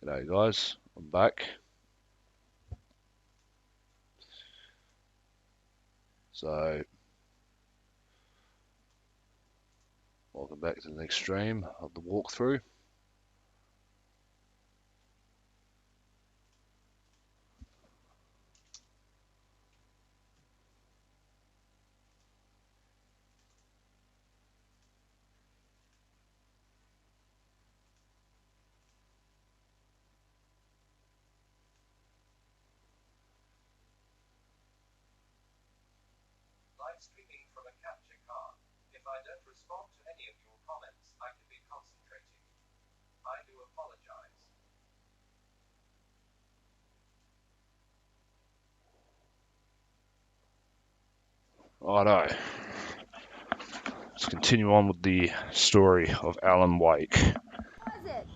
G'day guys, I'm back. So, welcome back to the next stream of the walkthrough. Livestreaming from a capture card. If I don't respond to any of your comments, I can be concentrating. I do apologize. Righto. Let's continue on with the story of Alan Wake. Was it?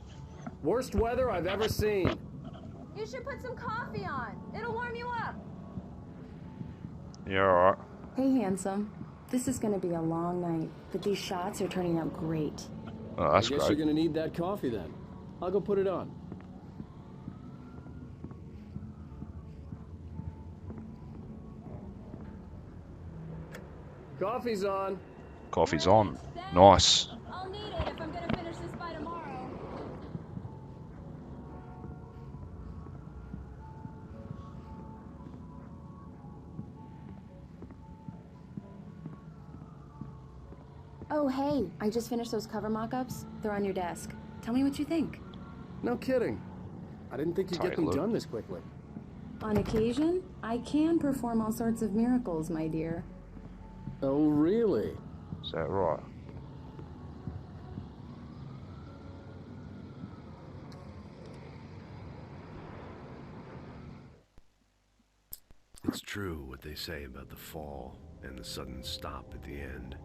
Worst weather I've ever seen. You should put some coffee on. It'll warm you up. Yeah, alright. Hey, handsome. This is gonna be a long night, but these shots are turning out great. Oh, that's I guess great. you're gonna need that coffee then. I'll go put it on. Coffee's on. Coffee's on. Nice. I'll need it if I'm gonna finish this by tomorrow. Oh, hey, I just finished those cover mock-ups. They're on your desk. Tell me what you think. No kidding. I didn't think you'd get them Tight done this quickly. On occasion, I can perform all sorts of miracles, my dear. Oh, really? Is that right? It's true what they say about the fall and the sudden stop at the end.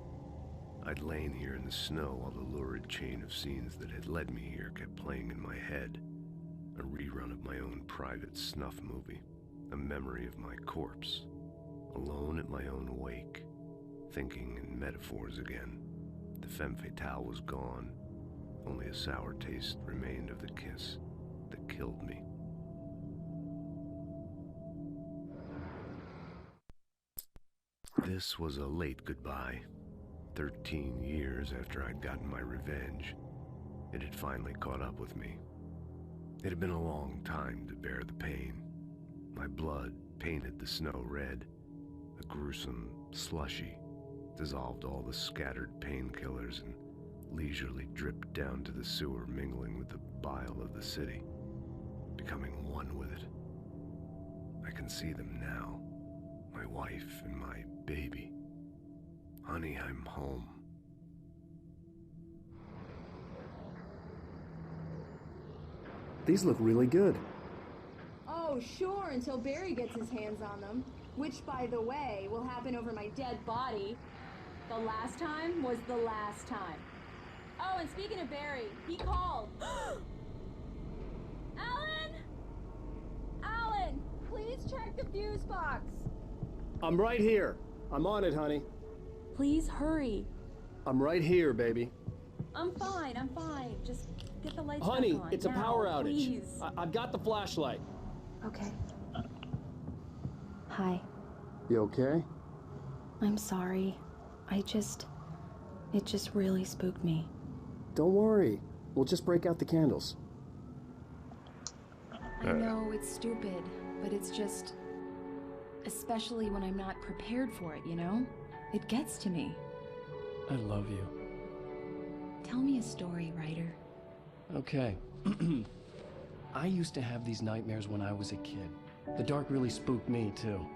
I'd lain here in the snow while the lurid chain of scenes that had led me here kept playing in my head. A rerun of my own private snuff movie. A memory of my corpse. Alone at my own wake. Thinking in metaphors again. The femme fatale was gone. Only a sour taste remained of the kiss that killed me. This was a late goodbye. 13 years after I'd gotten my revenge, it had finally caught up with me. It had been a long time to bear the pain. My blood painted the snow red. A gruesome slushy dissolved all the scattered painkillers and leisurely dripped down to the sewer, mingling with the bile of the city, becoming one with it. I can see them now, my wife and my baby. Honey, I'm home. These look really good. Oh, sure, until Barry gets his hands on them. Which, by the way, will happen over my dead body. The last time was the last time. Oh, and speaking of Barry, he called. Alan! Alan, please check the fuse box. I'm right here. I'm on it, honey. Please hurry. I'm right here, baby. I'm fine. Just get the lights Honey, back on. it's a now, power outage. Please. I've got the flashlight. Okay. Hi. You okay? I'm sorry. It just really spooked me. Don't worry. We'll just break out the candles. I know it's stupid, but it's just... Especially when I'm not prepared for it, you know? It gets to me. I love you. Tell me a story, writer. Okay. I used to have these nightmares when I was a kid. The dark really spooked me, too.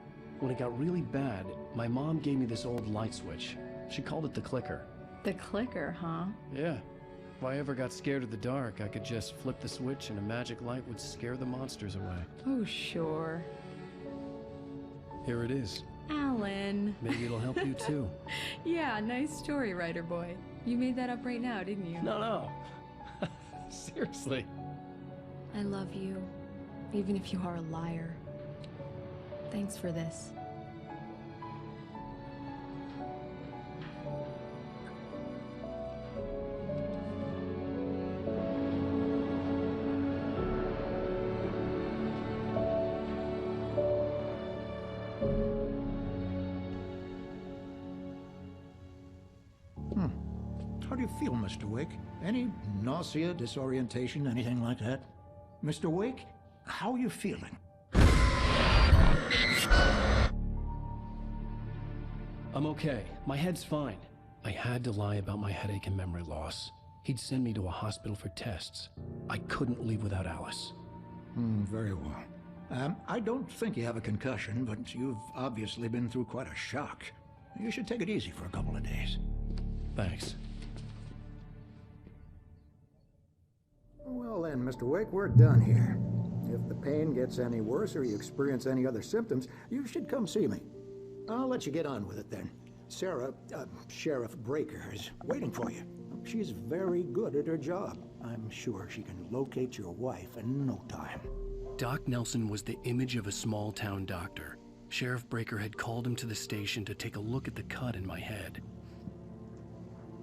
When it got really bad, my mom gave me this old light switch. She called it the clicker. The clicker, huh? Yeah. If I ever got scared of the dark, I could just flip the switch and a magic light would scare the monsters away. Oh, sure. Here it is. Alan. Maybe it'll help you, too. Yeah, nice story, writer boy. You made that up right now, didn't you? No. Seriously. I love you, even if you are a liar. Thanks for this. How do you feel, Mr. Wake? Any nausea, disorientation, anything like that? Mr. Wake, how are you feeling? I'm okay. My head's fine. I had to lie about my headache and memory loss. He'd send me to a hospital for tests. I couldn't leave without Alice. Very well. I don't think you have a concussion, but you've obviously been through quite a shock. You should take it easy for a couple of days. Thanks. Well then, Mr. Wake, we're done here. If the pain gets any worse or you experience any other symptoms, you should come see me. I'll let you get on with it then. Sarah, Sheriff Breaker, is waiting for you. She's very good at her job. I'm sure she can locate your wife in no time. Doc Nelson was the image of a small-town doctor. Sheriff Breaker had called him to the station to take a look at the cut in my head.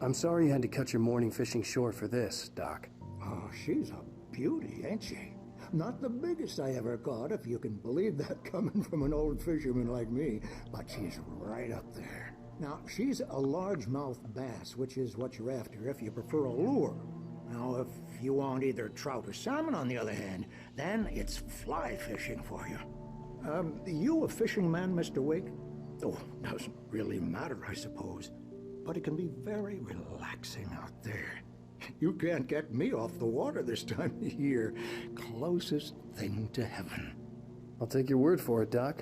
I'm sorry you had to cut your morning fishing short for this, Doc. Oh, she's a beauty, ain't she? Not the biggest I ever caught, if you can believe that coming from an old fisherman like me, but she's right up there. Now, she's a largemouth bass, which is what you're after if you prefer a lure. Now, if you want either trout or salmon, on the other hand, then it's fly fishing for you. You a fishing man, Mr. Wake? Oh, doesn't really matter, I suppose. But it can be very relaxing out there. You can't get me off the water this time of year. Closest thing to heaven. I'll take your word for it, Doc.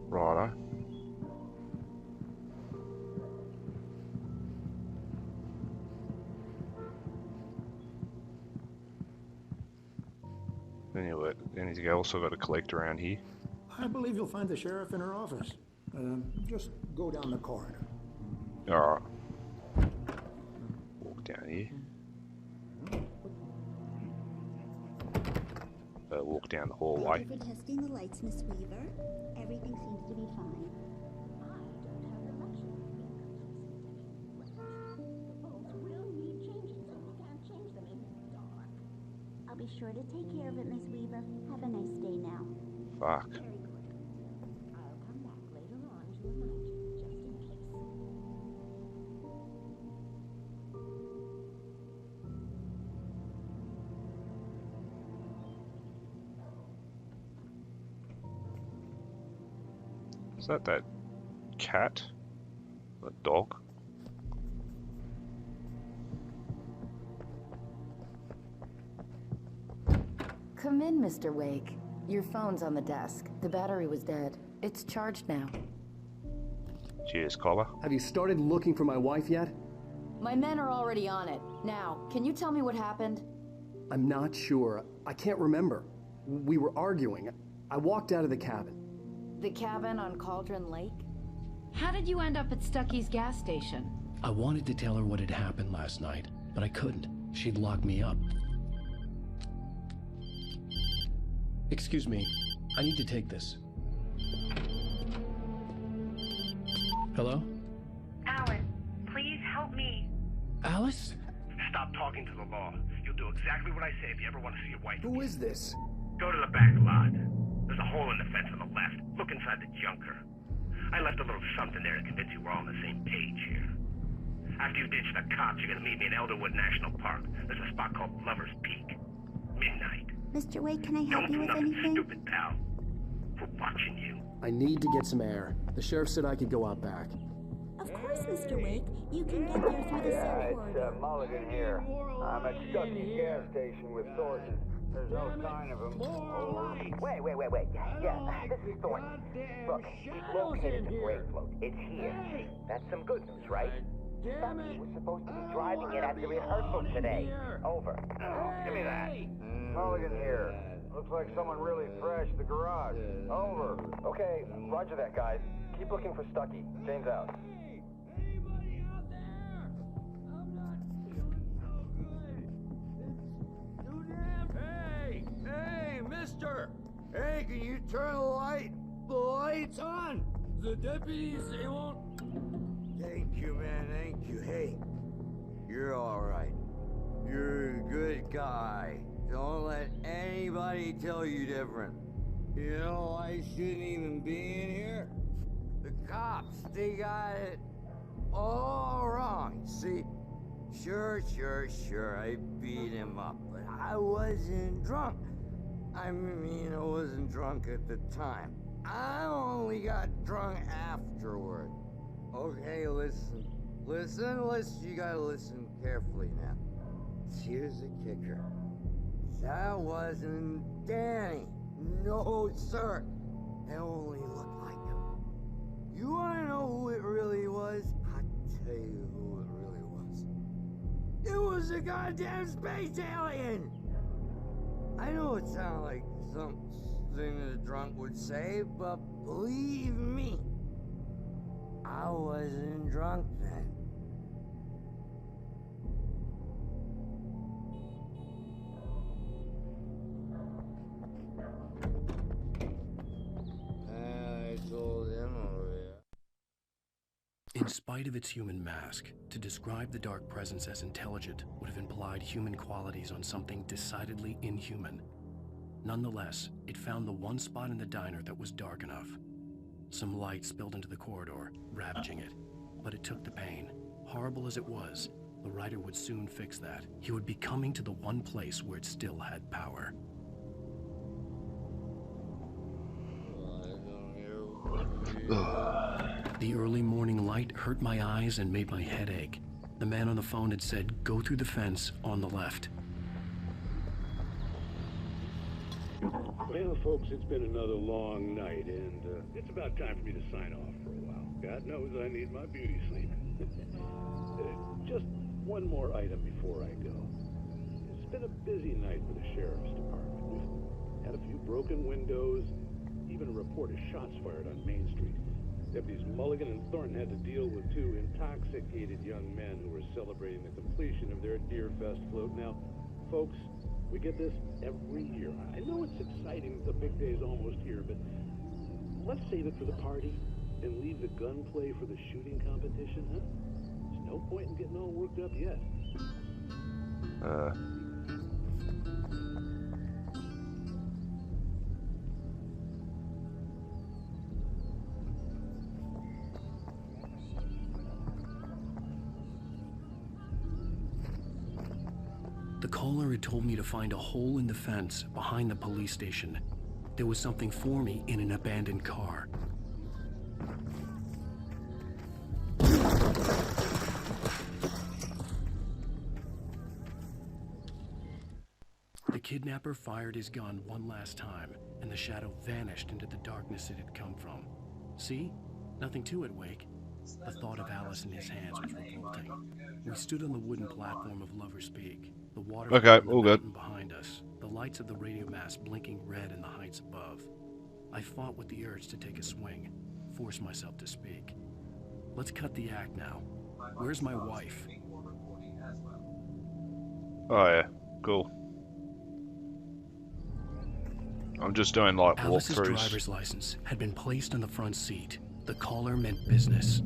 Righto. Anyway, anything else I've got to collect around here? I believe you'll find the sheriff in her office. Just go down the corridor. Alright. Walk down here. Walk down the hallway. Thank you for testing the lights, Miss Weaver. Everything seems to be fine. I'll be sure to take care of it, Miss Weaver. Have a nice day now. Fuck. Very good. I'll come back later on to remind you, just in case. Is that cat? That dog? Come in, Mr. Wake. Your phone's on the desk. The battery was dead. It's charged now. Cheers, Collar. Have you started looking for my wife yet? My men are already on it. Now, can you tell me what happened? I'm not sure. I can't remember. We were arguing. I walked out of the cabin. The cabin on Cauldron Lake? How did you end up at Stucky's gas station? I wanted to tell her what had happened last night, but I couldn't. She'd lock me up. Excuse me. I need to take this. Hello? Alan, please help me. Alice? Stop talking to the law. You'll do exactly what I say if you ever want to see your wife. Who is this? Go to the back lot. There's a hole in the fence on the left. Look inside the junker. I left a little something there to convince you we're all on the same page here. After you ditch the cops, you're gonna meet me in Elderwood National Park. There's a spot called Lover's Peak. Midnight. Mr. Wake, can I help Don't you do with nothing anything? stupid, pal. We're watching you. I need to get some air. The sheriff said I could go out back. Of course, Mr. Wake. You can get there through the cell corridor. Mulligan here. I'm at Stucky's gas station with sources. There's no sign of him. Wait. Yeah, this is Thornton. Look, he's located the brake float. It's here. That's some good news, right? Stucky was supposed to be driving it at the rehearsal today. Over. Give me that. Mulligan here. Looks like someone really trashed the garage. Over. Okay, roger that, guys. Keep looking for Stucky. James out. Hey, mister! Hey, can you turn the lights on? The deputies, they won't... Thank you, man, thank you. Hey, you're alright. You're a good guy. Don't let anybody tell you different. You know, I shouldn't even be in here. The cops, they got it all wrong. See, sure, I beat him up, but I wasn't drunk. I mean, I wasn't drunk at the time. I only got drunk afterward. Okay, listen, you gotta listen carefully now. Here's the kicker. That wasn't Danny. No, sir. It only looked like him. You wanna know who it really was? I'll tell you who it really was. It was a goddamn space alien! I know it sounds like something a drunk would say, but believe me, I wasn't drunk then. I told him already. In spite of its human mask, to describe the dark presence as intelligent would have implied human qualities on something decidedly inhuman. Nonetheless, it found the one spot in the diner that was dark enough. Some light spilled into the corridor, ravaging it, but it took the pain. Horrible as it was, the writer would soon fix that. He would be coming to the one place where it still had power. The early morning light hurt my eyes and made my head ache. The man on the phone had said, "Go through the fence on the left." Well, folks, it's been another long night, and it's about time for me to sign off for a while. God knows I need my beauty sleep. Just one more item before I go. It's been a busy night for the Sheriff's Department. We've had a few broken windows, even a report of shots fired on Main Street. Deputies Mulligan and Thornton had to deal with two intoxicated young men who were celebrating the completion of their Deer Fest float. Now, folks, we get this every year. I know it's exciting, the big day's almost here, but let's save it for the party and leave the gunplay for the shooting competition, huh? There's no point in getting all worked up yet. The caller had told me to find a hole in the fence behind the police station. There was something for me in an abandoned car. The kidnapper fired his gun one last time, and the shadow vanished into the darkness it had come from. See? Nothing to it, Wake. The thought of Alice in his hands was revolting. We stood on the wooden platform of Lover's Peak. The water all good. Behind us, the lights of the radio mast blinking red in the heights above. I fought with the urge to take a swing, force myself to speak. Let's cut the act now. Where's my wife? Oh yeah, cool. I'm just doing like Alice's walkthroughs. driver's license had been placed on the front seat. The caller meant business.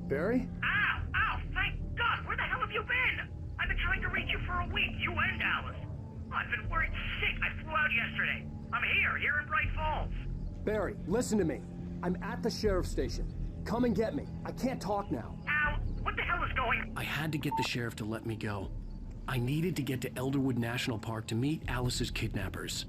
Barry? Ow! Thank God! Where the hell have you been? I've been trying to reach you for a week, you and Alice. I've been worried sick. I flew out yesterday. I'm here in Bright Falls. Barry, listen to me. I'm at the sheriff's station. Come and get me. I can't talk now. Ow! What the hell is going? I had to get the sheriff to let me go. I needed to get to Elderwood National Park to meet Alice's kidnappers.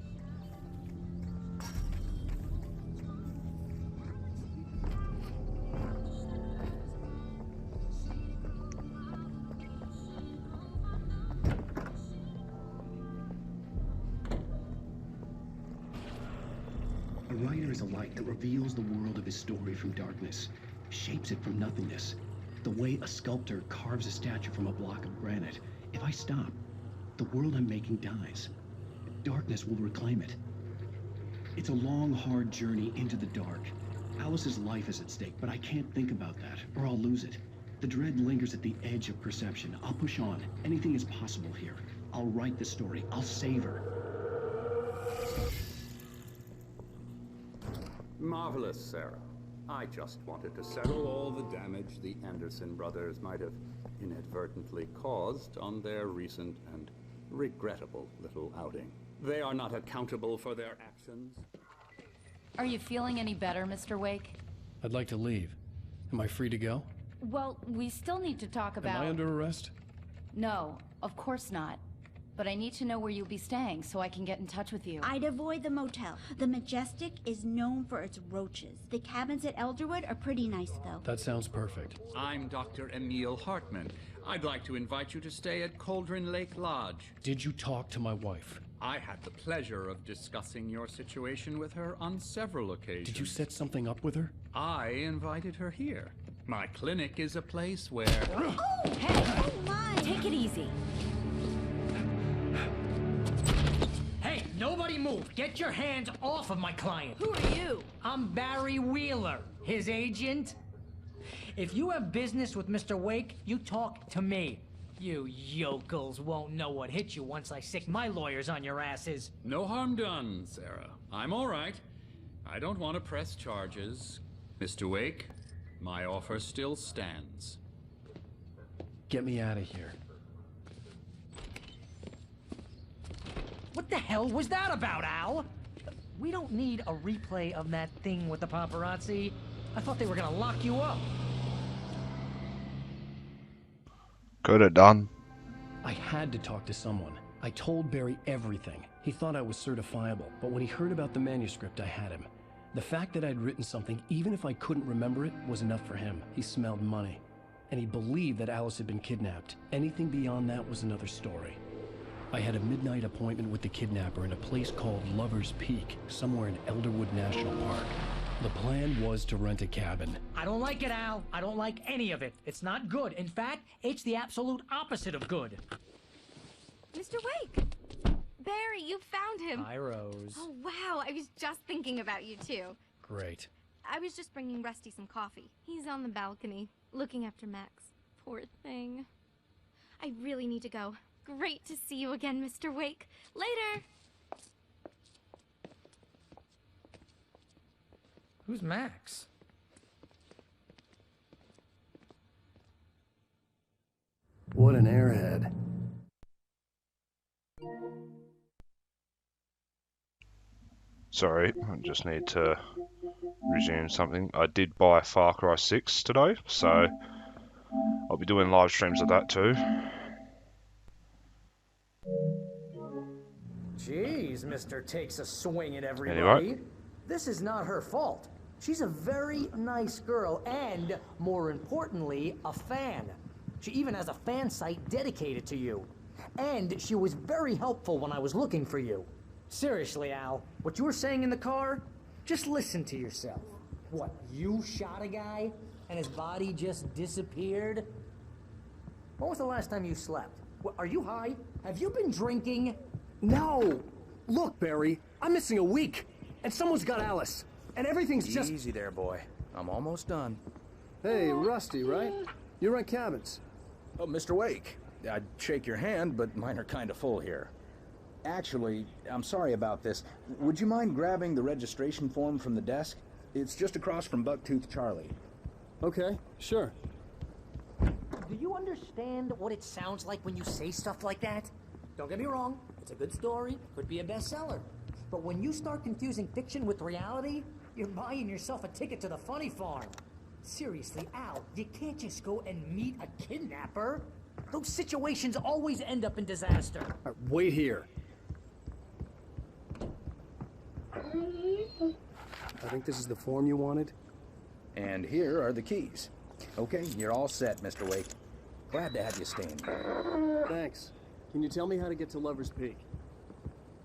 A writer is a light that reveals the world of his story from darkness, shapes it from nothingness. The way a sculptor carves a statue from a block of granite. If I stop, the world I'm making dies. Darkness will reclaim it. It's a long, hard journey into the dark. Alice's life is at stake, but I can't think about that, or I'll lose it. The dread lingers at the edge of perception. I'll push on. Anything is possible here. I'll write the story. I'll save her. Marvelous, Sarah. I just wanted to settle all the damage the Anderson brothers might have inadvertently caused on their recent and regrettable little outing. They are not accountable for their actions. Are you feeling any better, Mr. Wake? I'd like to leave. Am I free to go? Well, we still need to talk about... Am I under arrest? No, of course not. But I need to know where you'll be staying so I can get in touch with you. I'd avoid the motel. The Majestic is known for its roaches. The cabins at Elderwood are pretty nice, though. That sounds perfect. I'm Dr. Emil Hartman. I'd like to invite you to stay at Cauldron Lake Lodge. Did you talk to my wife? I had the pleasure of discussing your situation with her on several occasions. Did you set something up with her? I invited her here. My clinic is a place where... Oh, hey! Oh my! Take it easy. Hey, nobody move! Get your hands off of my client! Who are you? I'm Barry Wheeler, his agent. If you have business with Mr. Wake, you talk to me. You yokels won't know what hit you once I sick my lawyers on your asses. No harm done, Sarah. I'm all right. I don't want to press charges. Mr. Wake, my offer still stands. Get me out of here. What the hell was that about, Al? We don't need a replay of that thing with the paparazzi. I thought they were gonna lock you up. Could have done. I had to talk to someone. I told Barry everything. He thought I was certifiable, but when he heard about the manuscript, I had him. The fact that I'd written something, even if I couldn't remember it, was enough for him. He smelled money. And he believed that Alice had been kidnapped. Anything beyond that was another story. I had a midnight appointment with the kidnapper in a place called Lover's Peak, somewhere in Elderwood National Park. The plan was to rent a cabin. I don't like it, Al. I don't like any of it. It's not good. In fact, it's the absolute opposite of good. Mr. Wake! Barry, you found him. Hi, Rose. Oh, wow. I was just thinking about you, too. Great. I was just bringing Rusty some coffee. He's on the balcony, looking after Max. Poor thing. I really need to go. Great to see you again, Mr. Wake. Later! Who's Max? What an airhead. Sorry, I just need to resume something. I did buy Far Cry 6 today, so I'll be doing live streams of that too. Jeez, Mr. Takes a swing at everybody. Anyway. This is not her fault. She's a very nice girl and, more importantly, a fan. She even has a fan site dedicated to you. And she was very helpful when I was looking for you. Seriously, Al, what you were saying in the car, just listen to yourself. What, you shot a guy and his body just disappeared? When was the last time you slept? What, are you high? Have you been drinking? No! Look, Barry, I'm missing a week, and someone's got Alice, and everything's just... Easy there, boy. I'm almost done. Hey, Rusty, right? You rent cabins. Oh, Mr. Wake. I'd shake your hand, but mine are kind of full here. Actually, I'm sorry about this. Would you mind grabbing the registration form from the desk? It's just across from Bucktooth Charlie. Okay, sure. Do you understand what it sounds like when you say stuff like that? Don't get me wrong, it's a good story, could be a bestseller. But when you start confusing fiction with reality, you're buying yourself a ticket to the funny farm. Seriously, Al, you can't just go and meet a kidnapper. Those situations always end up in disaster. All right, wait here. I think this is the form you wanted. And here are the keys. Okay, you're all set, Mr. Wake. Glad to have you staying. Thanks. Can you tell me how to get to Lover's Peak?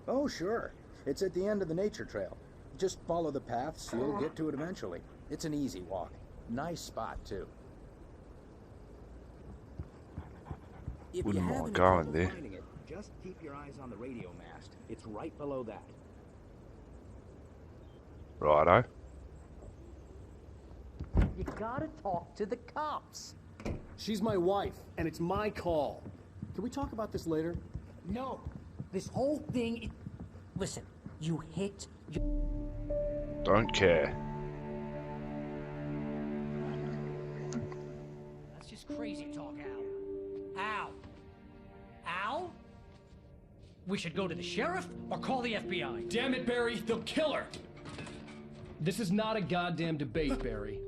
Oh, sure. It's at the end of the nature trail. Just follow the paths, you'll get to it eventually. It's an easy walk. Nice spot, too. If you haven't trouble finding it, just keep your eyes on the radio mast. It's right below that. Righto. You gotta talk to the cops. She's my wife, and it's my call. Can we talk about this later? No. This whole thing... Listen, you hit... Don't care. That's just crazy talk, Al. Al? Al? We should go to the sheriff or call the FBI. Damn it, Barry, they'll kill her! This is not a goddamn debate, Barry.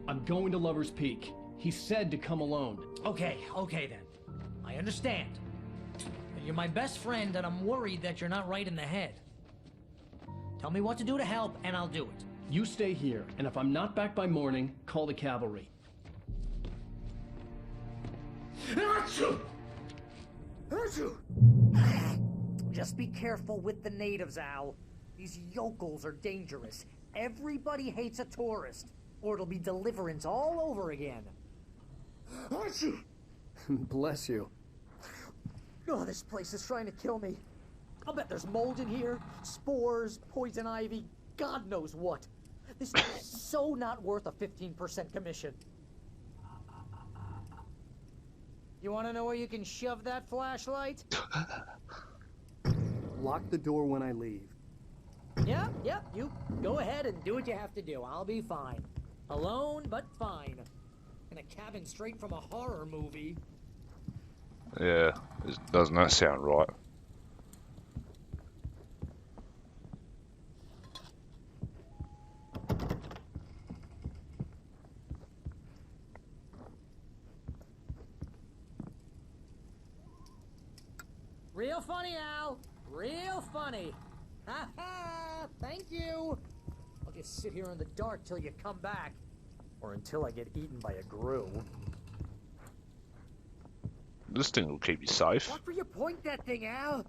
I'm going to Lover's Peak. He said to come alone. Okay then. I understand. But you're my best friend, and I'm worried that you're not right in the head. Tell me what to do to help, and I'll do it. You stay here, and if I'm not back by morning, call the cavalry. Achoo! Achoo! Just be careful with the natives, Al. These yokels are dangerous. Everybody hates a tourist, or it'll be Deliverance all over again. Achoo! Bless you. Oh, this place is trying to kill me. I'll bet there's mold in here, spores, poison ivy, God knows what. This is so not worth a 15% commission. You want to know where you can shove that flashlight? Lock the door when I leave. Yep, you go ahead and do what you have to do. I'll be fine. Alone, but fine. In a cabin straight from a horror movie. Yeah, doesn't that sound right? Real funny, Al. Real funny. Ha ha! Thank you. I'll just sit here in the dark till you come back. Or until I get eaten by a grue. This thing will keep you safe. Watch where you point that thing, Al.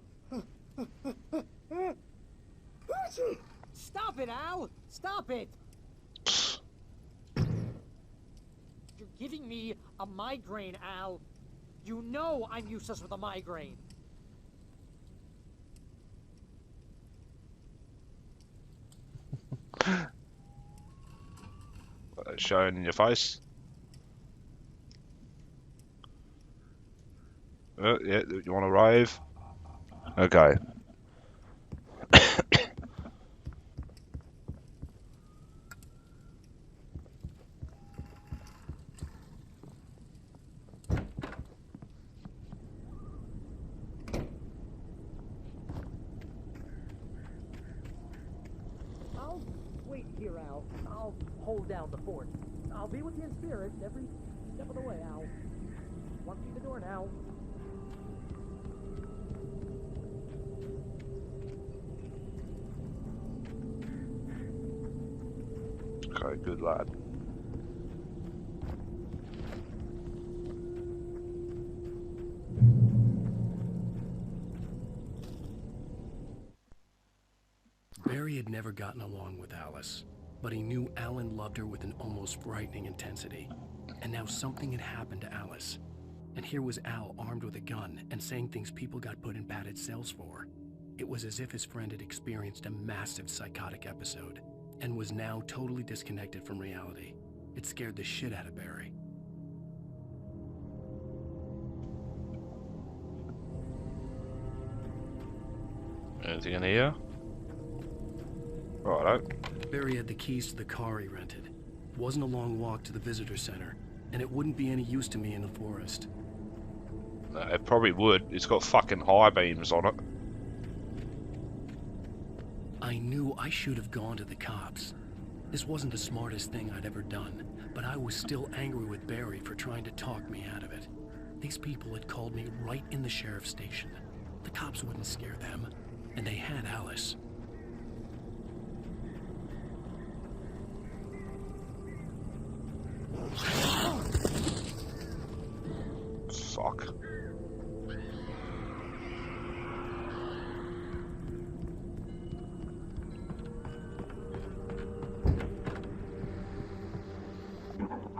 Stop it, Al. Stop it. You're giving me a migraine, Al. You know I'm useless with a migraine. Showing in your face. Yeah, you want to rave? Okay. I'll wait here, Al. I'll hold down the fort. I'll be with you in spirit every step of the way, Al. Walk through the door now. Okay, good lad. Barry had never gotten along with Alice, but he knew Alan loved her with an almost frightening intensity. And now something had happened to Alice. And here was Al armed with a gun and saying things people got put in padded cells for. It was as if his friend had experienced a massive psychotic episode and was now totally disconnected from reality. It scared the shit out of Barry. Anything in here? Righto. Barry had the keys to the car he rented. It wasn't a long walk to the visitor center, and it wouldn't be any use to me in the forest. It probably would. It's got fucking high beams on it. I knew I should have gone to the cops. This wasn't the smartest thing I'd ever done, but I was still angry with Barry for trying to talk me out of it. These people had called me right in the sheriff's station. The cops wouldn't scare them, and they had Alice. Fuck.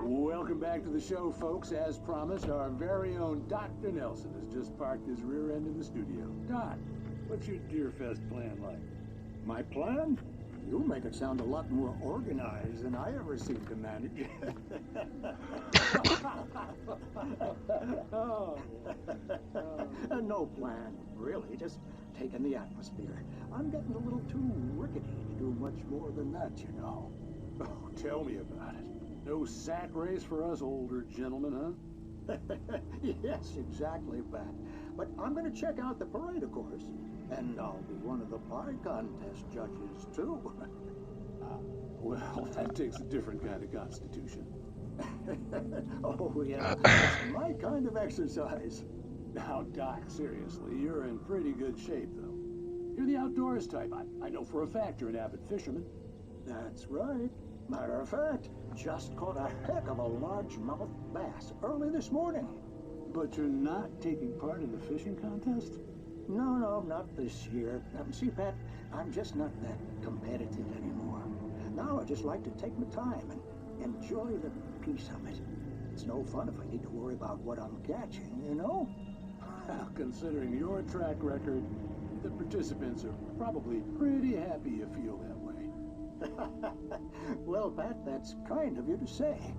Welcome back to the show, folks. As promised, our very own Dr. Nelson has just parked his rear end in the studio. Doc, what's your Deerfest plan like? My plan? You make it sound a lot more organized than I ever seem to manage. No plan, really. Just taking the atmosphere. I'm getting a little too rickety to do much more than that, you know. Oh, tell me about it. No sack race for us older gentlemen, huh? Yes, exactly, Pat. But I'm going to check out the parade, of course. And I'll be one of the pie contest judges, too. Well, that takes a different kind of constitution. Oh, yeah, it's my kind of exercise. Now, Doc, seriously, you're in pretty good shape, though. You're the outdoors type. I know for a fact you're an avid fisherman. That's right. Matter of fact, just caught a heck of a largemouth bass early this morning. But you're not taking part in the fishing contest? No, not this year. See, Pat, I'm just not that competitive anymore. Now I just like to take my time and enjoy the peace of it. It's no fun if I need to worry about what I'm catching, you know? Well, considering your track record, the participants are probably pretty happy you feel that way. Well, Pat, that's kind of you to say.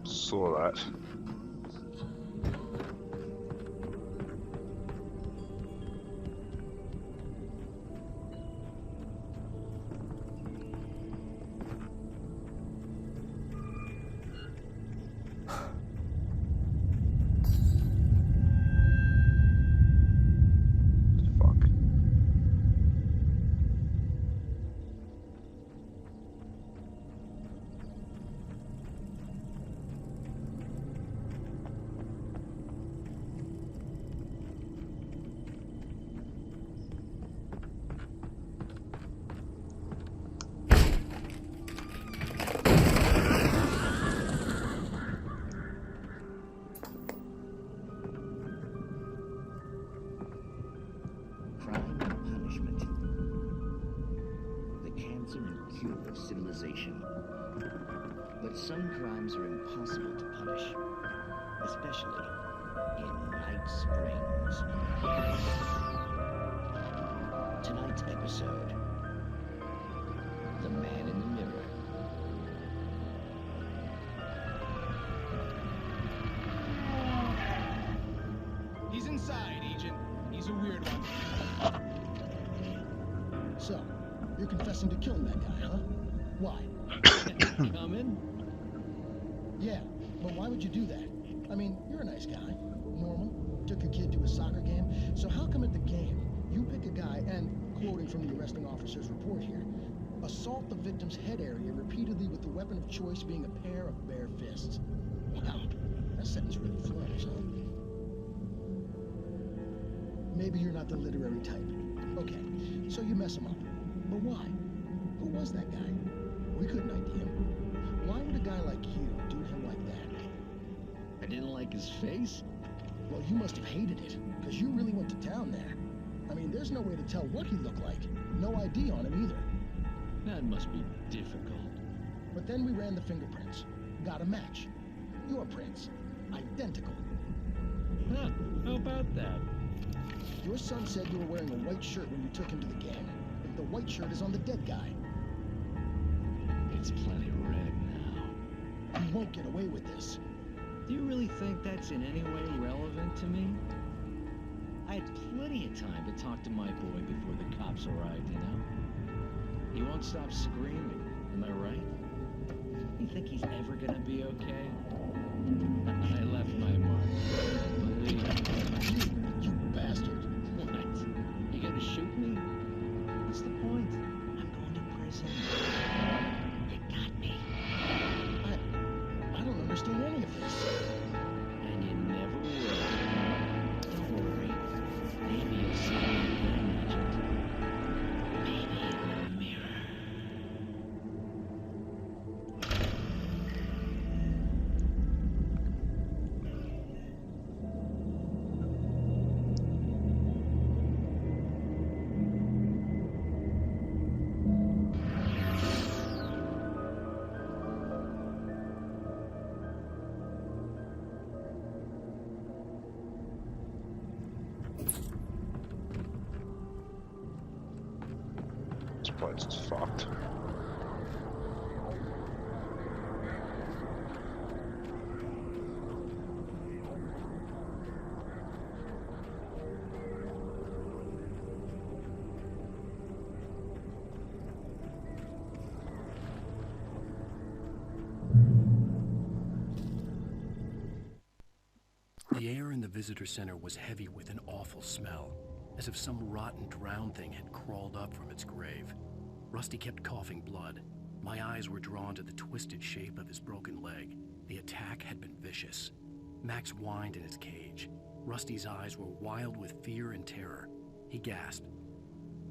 Saw that. Crime and punishment. The cancer and cure of civilization. But some crimes are impossible to punish, especially in Night Springs. Tonight's episode, The Man in the Mirror. He's inside, Agent. He's a weird one. So, you're confessing to killing that guy, huh? Why? Come in? Yeah, but why would you do that? I mean, you're a nice guy. Normal. Took your kid to a soccer game. So how come at the game, you pick a guy and, quoting from the arresting officer's report here, assault the victim's head area repeatedly with the weapon of choice being a pair of bare fists? Wow, that sentence really flows, huh? Maybe you're not the literary type. Okay, so you mess him up. But why? Who was that guy? We couldn't ID him. Why would a guy like you do him like that? I didn't like his face? Well, you must have hated it, because you really went to town there. I mean, there's no way to tell what he looked like. No ID on him either. That must be difficult. But then we ran the fingerprints. Got a match. Your prints. Identical. Huh, how about that? Your son said you were wearing a white shirt when you took him to the game. The white shirt is on the dead guy. It's plenty red now. You won't get away with this. Do you really think that's in any way relevant to me? I had plenty of time to talk to my boy before the cops arrived, you know? He won't stop screaming, am I right? You think he's ever gonna be okay? I left my mark. Believe me. You bastard. What? You gonna shoot me? What's the point? I'm going to prison. They got me. I don't understand any of this. And you never will. Don't worry. Maybe you'll see me again, Agent. Maybe in the mirror. This place is fucked. visitor center was heavy with an awful smell, as if some rotten drowned thing had crawled up from its grave. Rusty kept coughing blood. My eyes were drawn to the twisted shape of his broken leg. The attack had been vicious. Max whined in his cage. Rusty's eyes were wild with fear and terror. He gasped.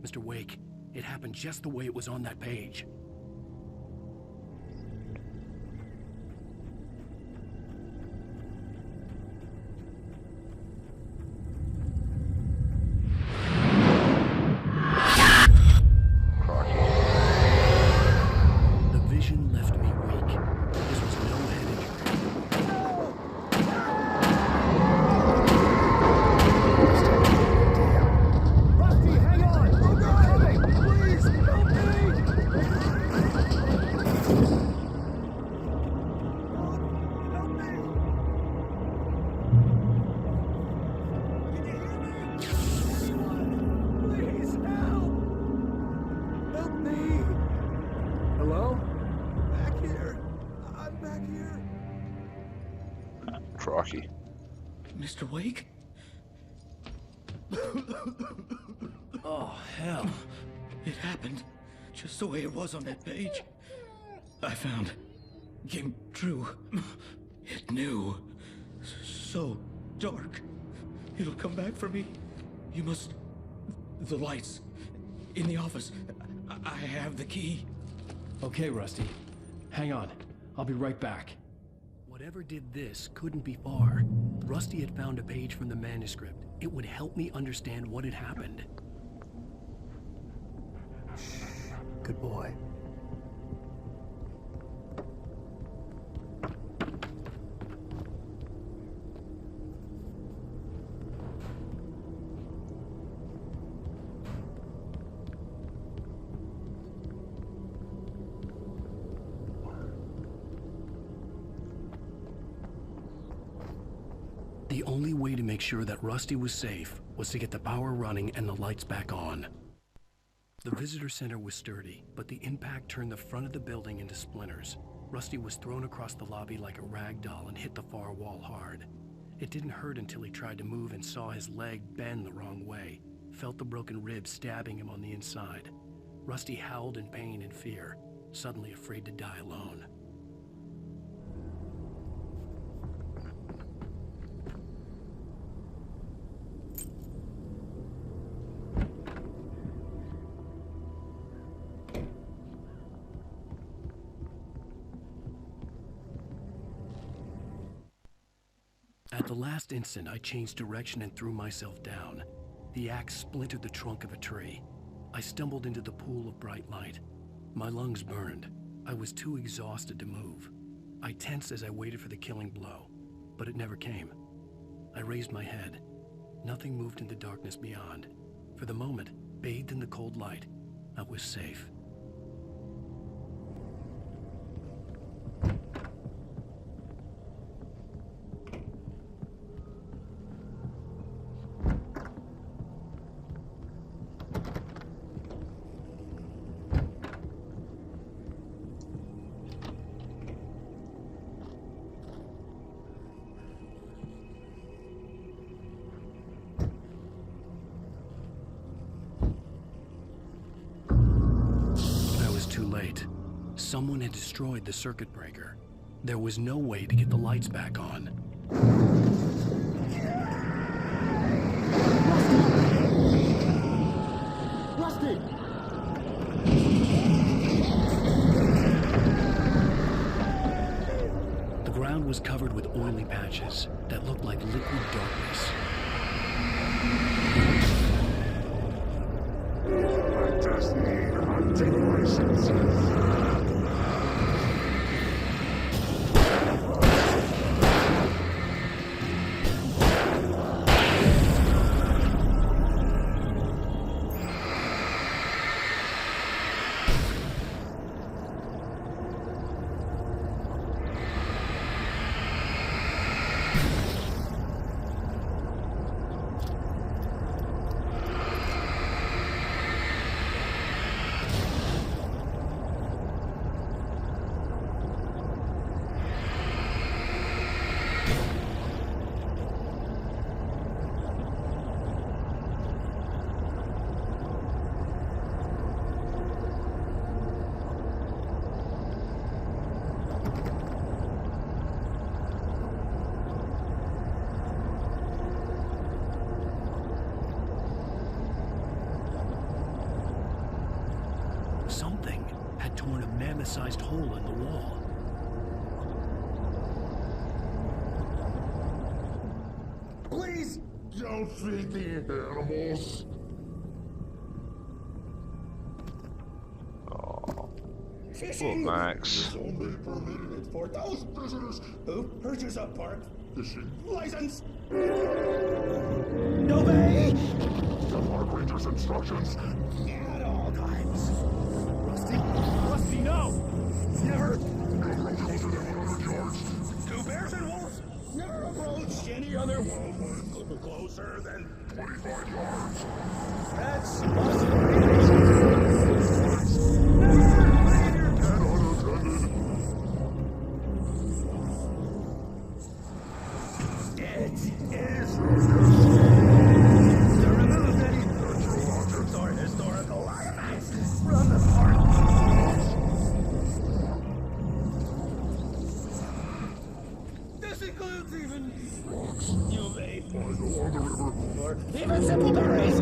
"Mr. Wake, it happened just the way it was on that page." Crikey. Mr. Wake? Oh, hell. It happened just the way it was on that page. I found. Came true. It knew. So dark. It'll come back for me. You must... The lights. In the office. I have the key. Okay, Rusty. Hang on. I'll be right back. Whatever did this couldn't be far. Rusty had found a page from the manuscript. It would help me understand what had happened. Good boy. The only way to make sure that Rusty was safe was to get the power running and the lights back on. The visitor center was sturdy, but the impact turned the front of the building into splinters. Rusty was thrown across the lobby like a rag doll and hit the far wall hard. It didn't hurt until he tried to move and saw his leg bend the wrong way, felt the broken rib stabbing him on the inside. Rusty howled in pain and fear, suddenly afraid to die alone. At the last instant, I changed direction and threw myself down. The axe splintered the trunk of a tree. I stumbled into the pool of bright light. My lungs burned. I was too exhausted to move. I tensed as I waited for the killing blow, but it never came. I raised my head. Nothing moved in the darkness beyond. For the moment, bathed in the cold light, I was safe. Someone had destroyed the circuit breaker. There was no way to get the lights back on. Rusty! The ground was covered with oily patches that looked like liquid darkness. torn a mammoth-sized hole in the wall. Please don't feed the animals. Fishing Max. Is only permitted for those visitors who purchase a park fishing license. Obey the park ranger's instructions at all times. Rusty, no! Never. No roaches within 100 yards. 2 bears and wolves. Never approach any other wildlife closer than 25 yards. That's even simple berries.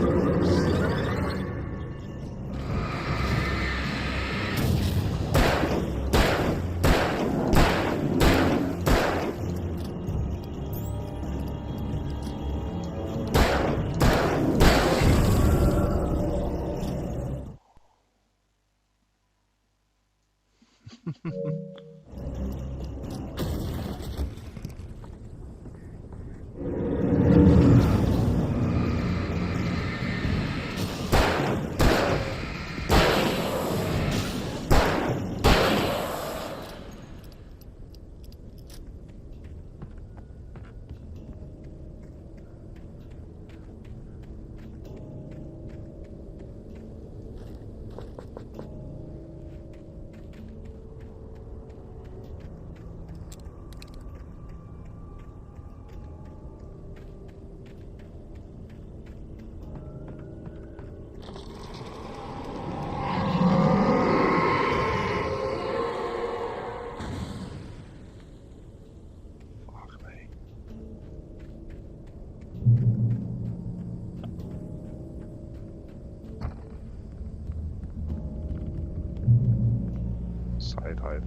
Side height.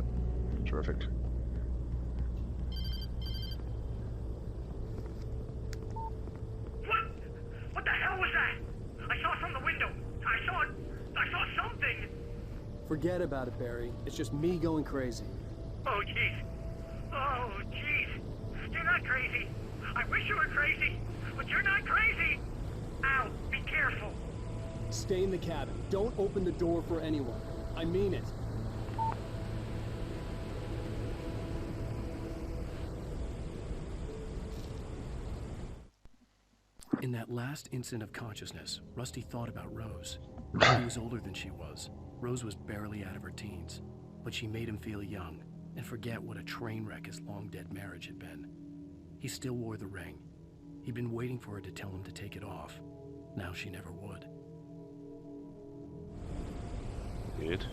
Terrific. What the hell was that? I saw from the window. I saw something. Forget about it, Barry. It's just me going crazy. Oh, jeez. Oh, jeez. You're not crazy. I wish you were crazy, but you're not crazy. Ow, be careful. Stay in the cabin. Don't open the door for anyone. I mean it. In that last instant of consciousness, Rusty thought about Rose. He was older than she was. Rose was barely out of her teens, but she made him feel young and forget what a train wreck his long-dead marriage had been. He still wore the ring. He'd been waiting for her to tell him to take it off. Now she never would. Weird.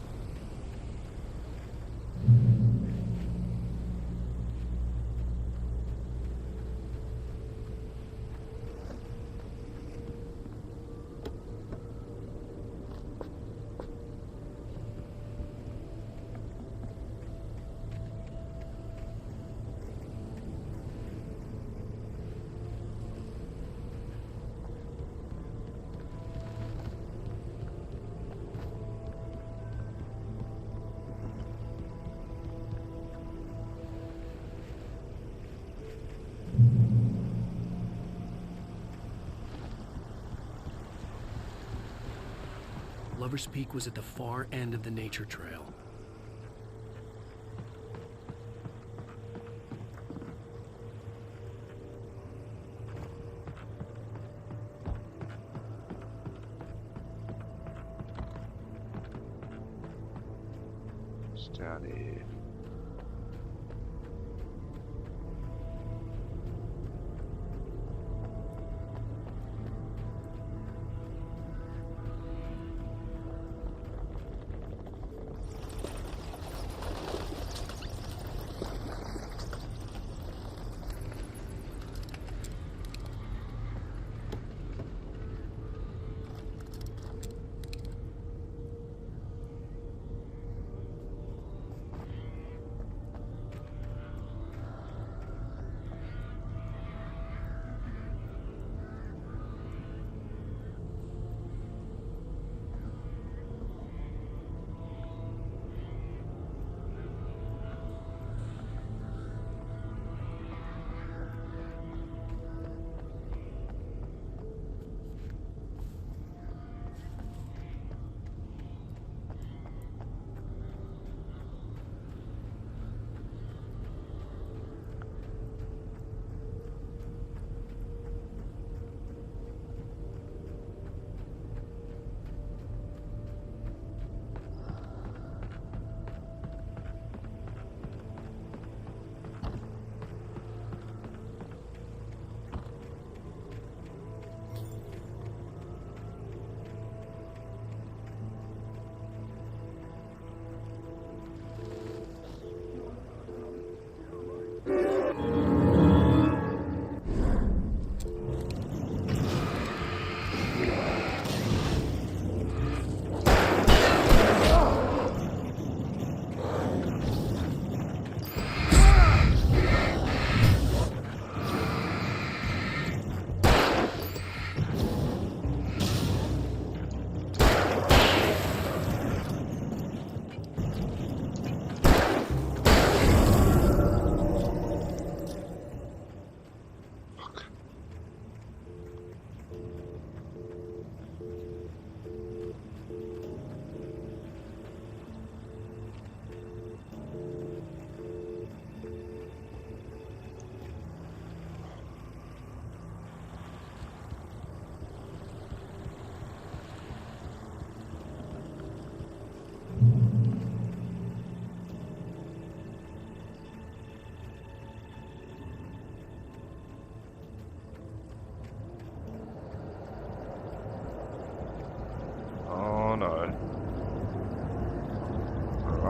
Lover's Peak was at the far end of the nature trail. It's down here.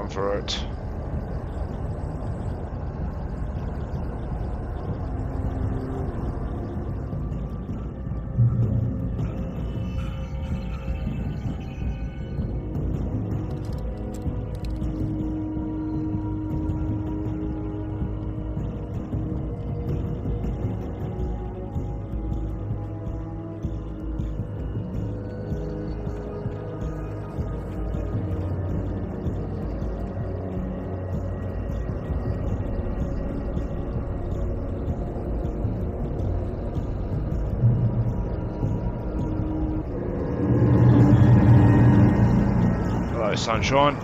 Run for it. Sunshine.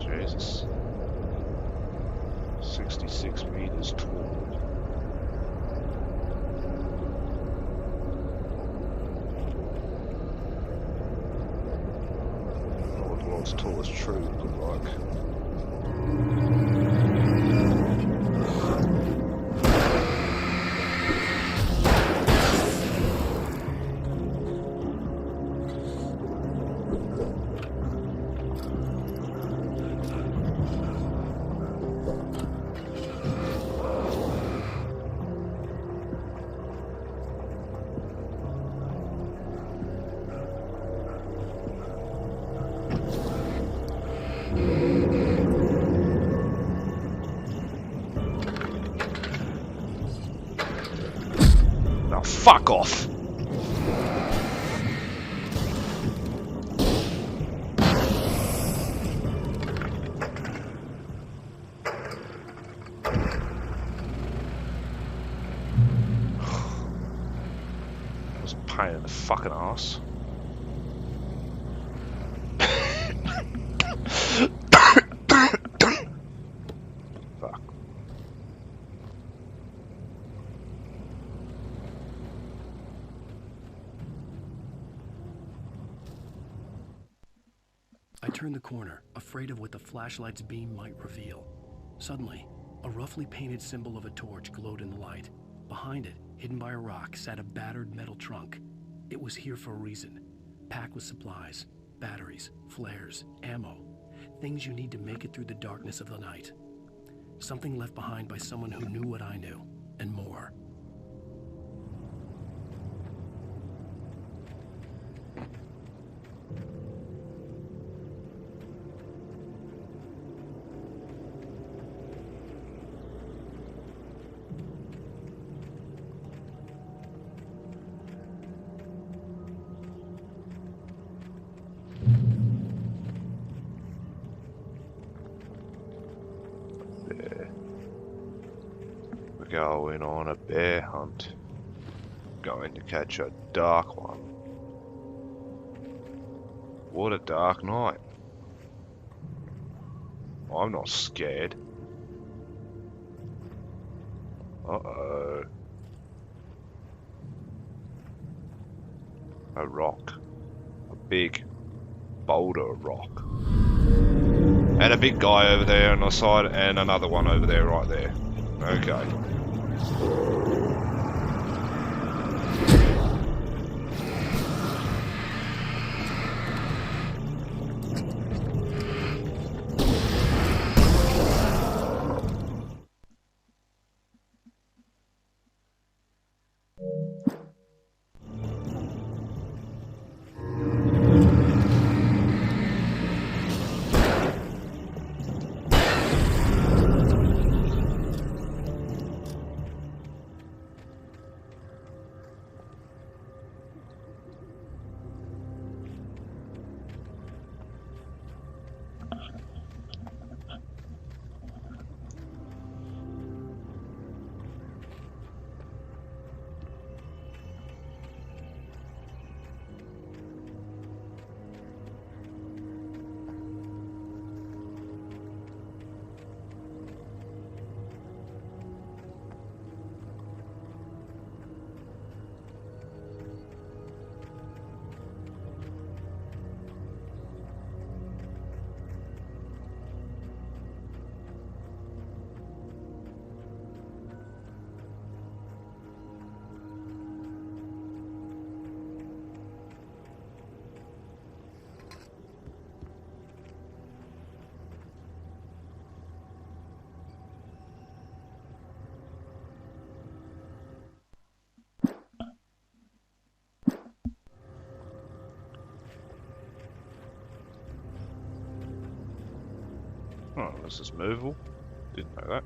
Jesus. 66 meters tall. What the world's tallest tree would look like. Fuck off! That was a pain in the fucking ass. Fuck. I turned the corner, afraid of what the flashlight's beam might reveal. Suddenly, a roughly painted symbol of a torch glowed in the light. Behind it, hidden by a rock, sat a battered metal trunk. It was here for a reason. Packed with supplies, batteries, flares, ammo. Things you need to make it through the darkness of the night. Something left behind by someone who knew what I knew, and more. Going on a bear hunt. Going to catch a dark one. What a dark night. I'm not scared. Uh-oh. A rock. A big boulder rock. And a big guy over there on the side and another one over there right there. Okay. Oh, this is movable. Didn't know that.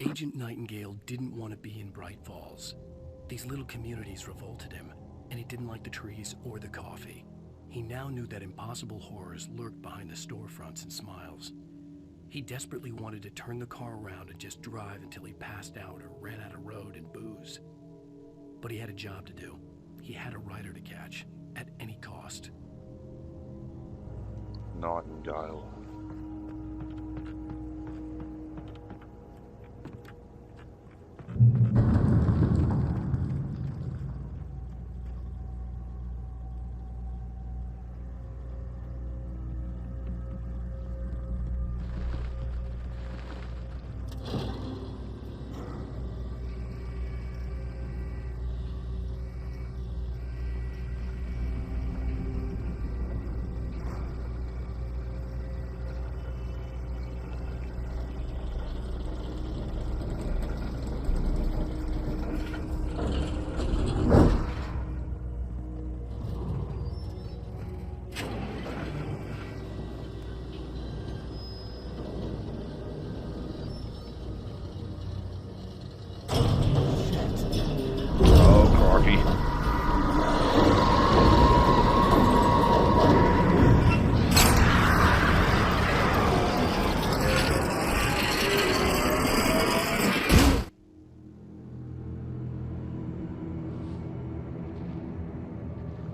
Agent Nightingale didn't want to be in Bright Falls. These little communities revolted him, and he didn't like the trees or the coffee. He now knew that impossible horrors lurked behind the storefronts and smiles. He desperately wanted to turn the car around and just drive until he passed out or ran out of road and booze. But he had a job to do. He had a rider to catch, at any cost. Nightingale.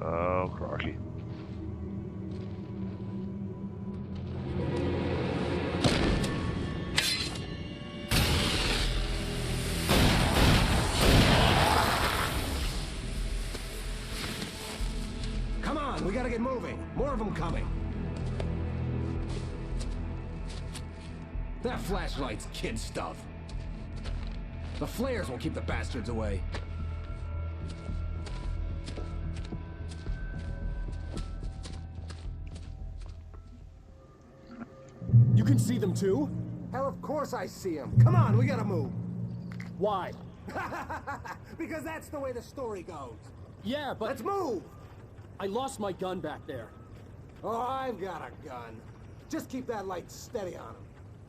Oh, crikey. Come on, we gotta get moving. More of them coming. That flashlight's kid stuff. The flares won't keep the bastards away. You can see them too? Hell, of course I see them. Come on, we gotta move. Why? Because that's the way the story goes. Yeah, but... Let's move! I lost my gun back there. Oh, I've got a gun. Just keep that light steady on him.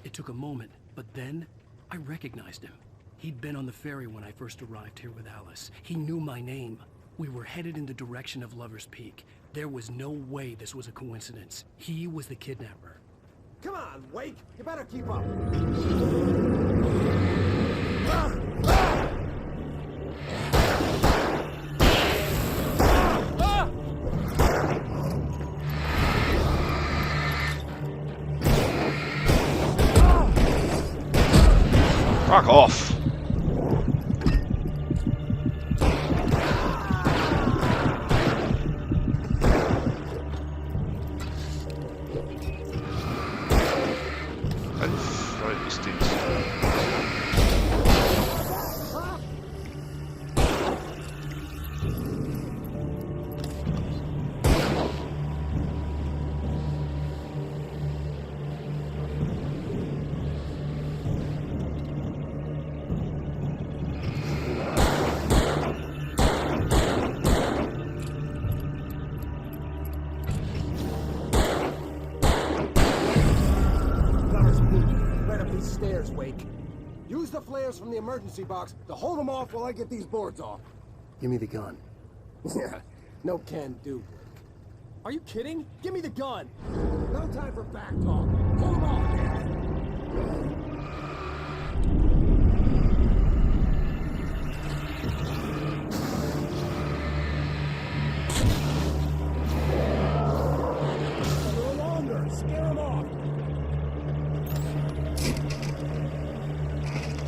It took a moment, but then I recognized him. He'd been on the ferry when I first arrived here with Alice. He knew my name. We were headed in the direction of Lover's Peak. There was no way this was a coincidence. He was the kidnapper. Come on, Wake! You better keep up! Fuck off! Stairs, Wake. Use the flares from the emergency box to hold them off while I get these boards off. Give me the gun. Yeah, no can do. Are you kidding? Give me the gun! No time for back talk. Pull them off, man! No longer! Scare them off!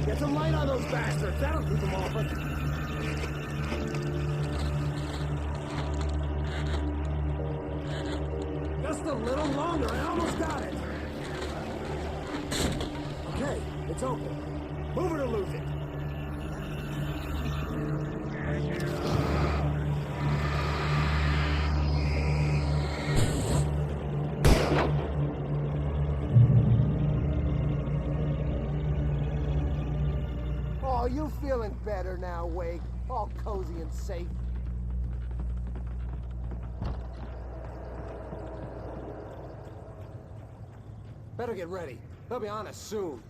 Get some light on those bastards! That'll keep them off us! cylinder, I almost got it! Okay, it's open. Move it or lose it. Oh, you feeling better now, Wake? All cozy and safe. Better get ready. They'll be on us soon.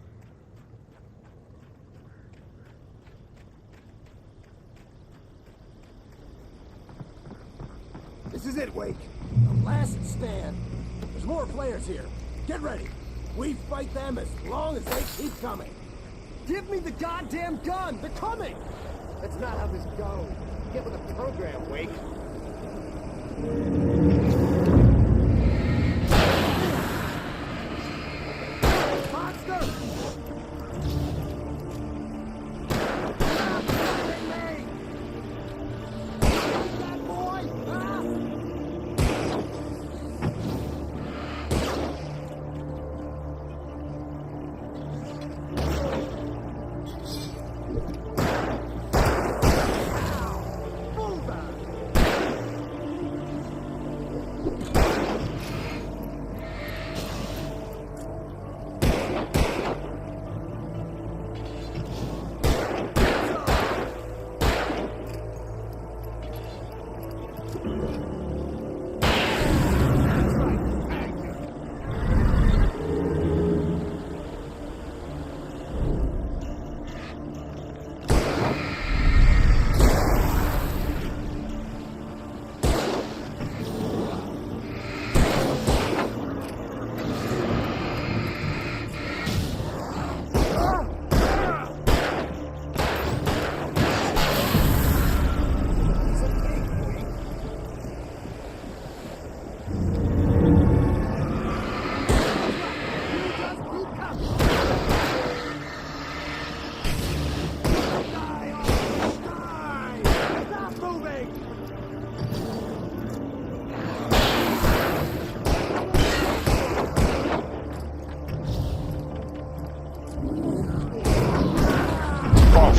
This is it, Wake. The last stand. There's more players here. Get ready. We fight them as long as they keep coming. Give me the goddamn gun! They're coming! That's not how this goes. Get with the program, Wake. Monster! That boy! Ah!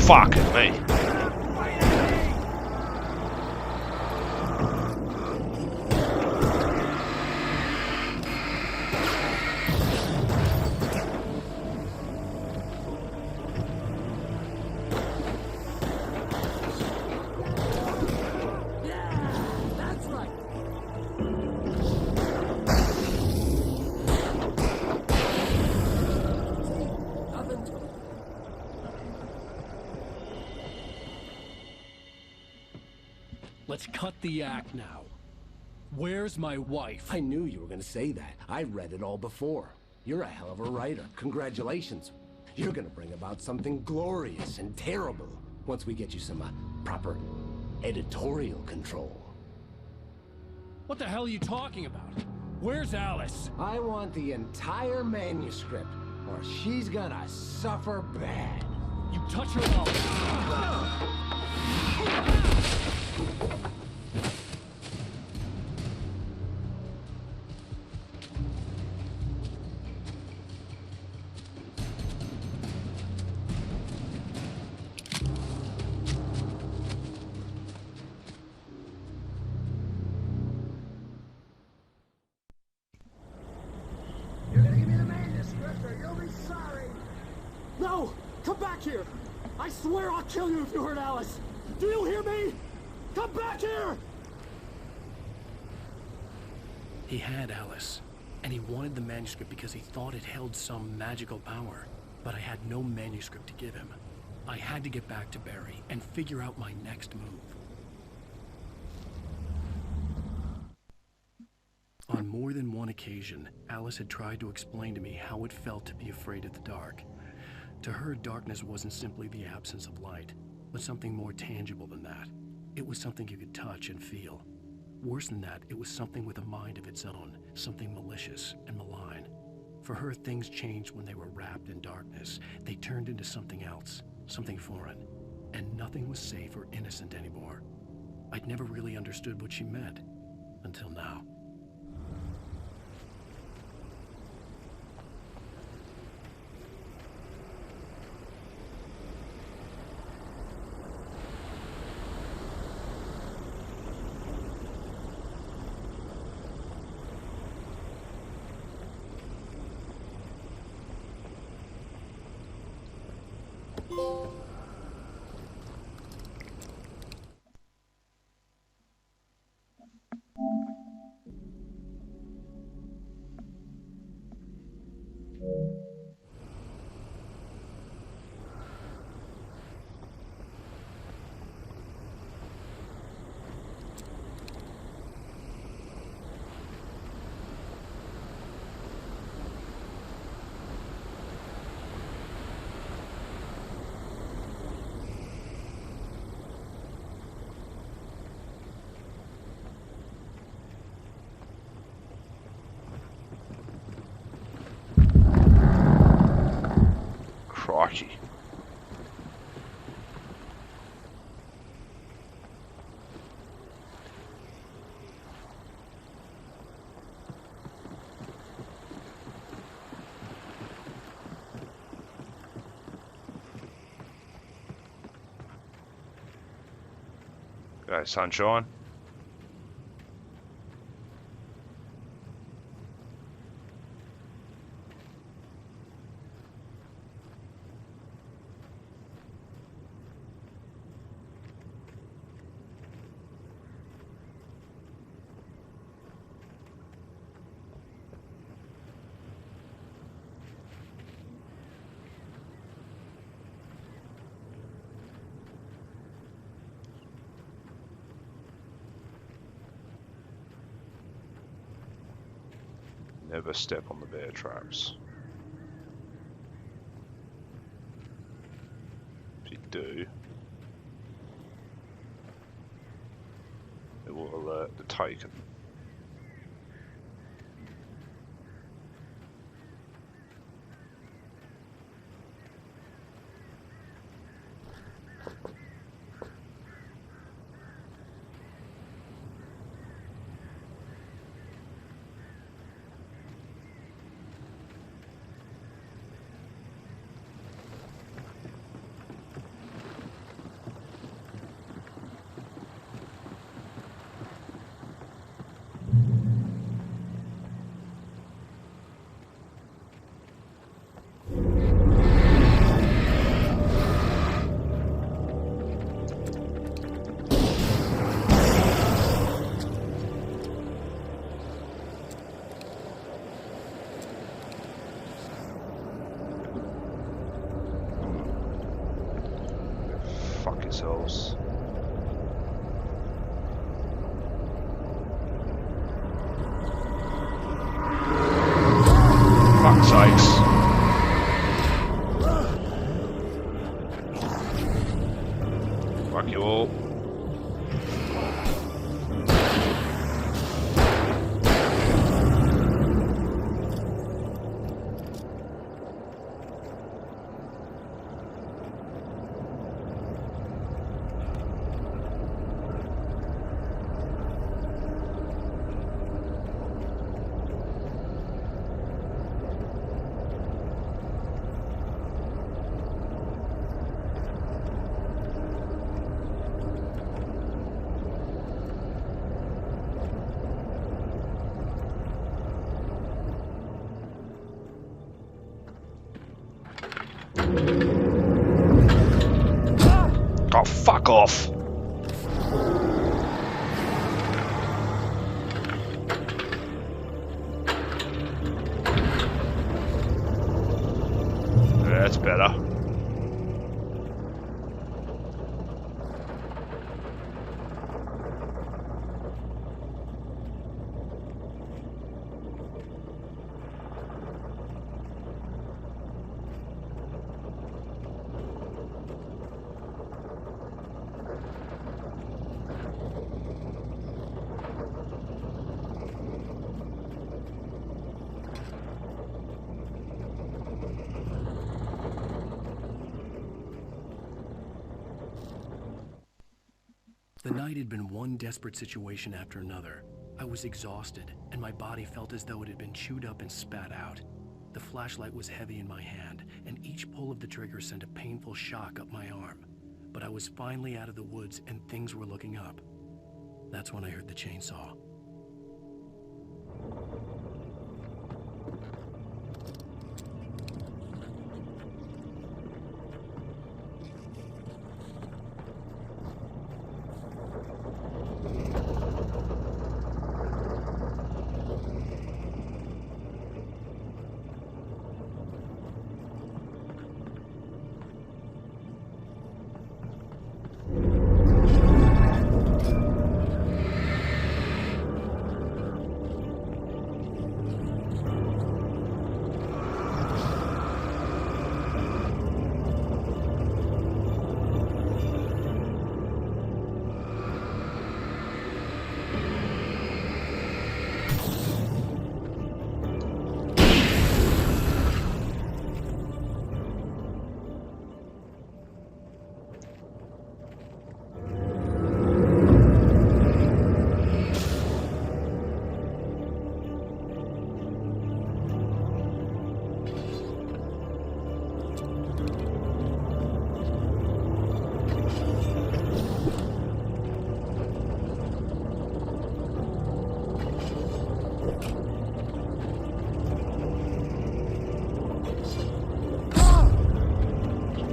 Fucking me. Let's cut the act now. Where's my wife? I knew you were gonna say that. I read it all before. You're a hell of a writer. Congratulations. You're gonna bring about something glorious and terrible once we get you some proper editorial control. What the hell are you talking about? Where's Alice? I want the entire manuscript, or she's gonna suffer bad. You touch her mouth. You're gonna give me the manuscript or you'll be sorry. No! Come back here! I swear I'll kill you if you hurt Alice! Do you hear me? Come back here! He had Alice, and he wanted the manuscript because he thought it held some magical power. But I had no manuscript to give him. I had to get back to Barry and figure out my next move. On more than one occasion, Alice had tried to explain to me how it felt to be afraid of the dark. To her, darkness wasn't simply the absence of light, but something more tangible than that. It was something you could touch and feel. Worse than that, it was something with a mind of its own, something malicious and malign. For her, things changed when they were wrapped in darkness. They turned into something else, something foreign, and nothing was safe or innocent anymore. I'd never really understood what she meant, until now. Crikey. Okay, sunshine. Never step on the bear traps. If you do, it will alert the taken. Fuck yourselves. Fuck's sakes. Fuck you all. Oh, fuck off! That's better. The night had been one desperate situation after another. I was exhausted, and my body felt as though it had been chewed up and spat out. The flashlight was heavy in my hand, and each pull of the trigger sent a painful shock up my arm. But I was finally out of the woods, and things were looking up. That's when I heard the chainsaw.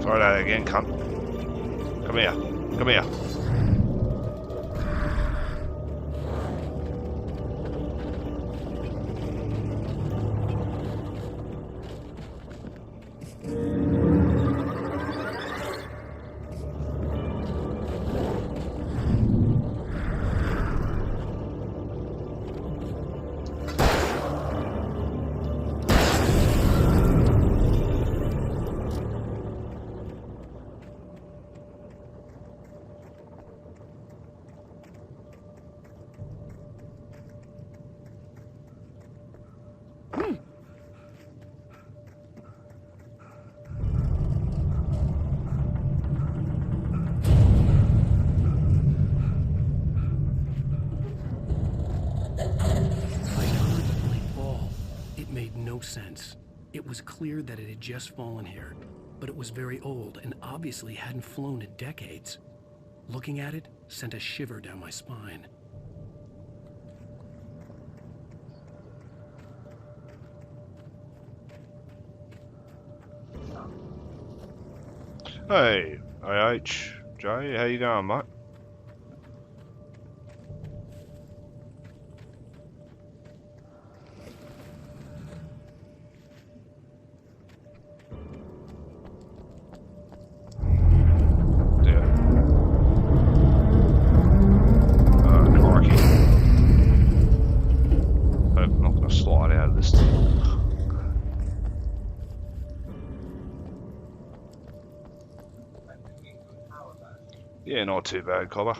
Try that again, cunt. Come here. Come here. Sense. It was clear that it had just fallen here, but it was very old and obviously hadn't flown in decades. Looking at it sent a shiver down my spine. Hey, AH, Jay, how you going, mate? Yeah, not too bad, Cobber.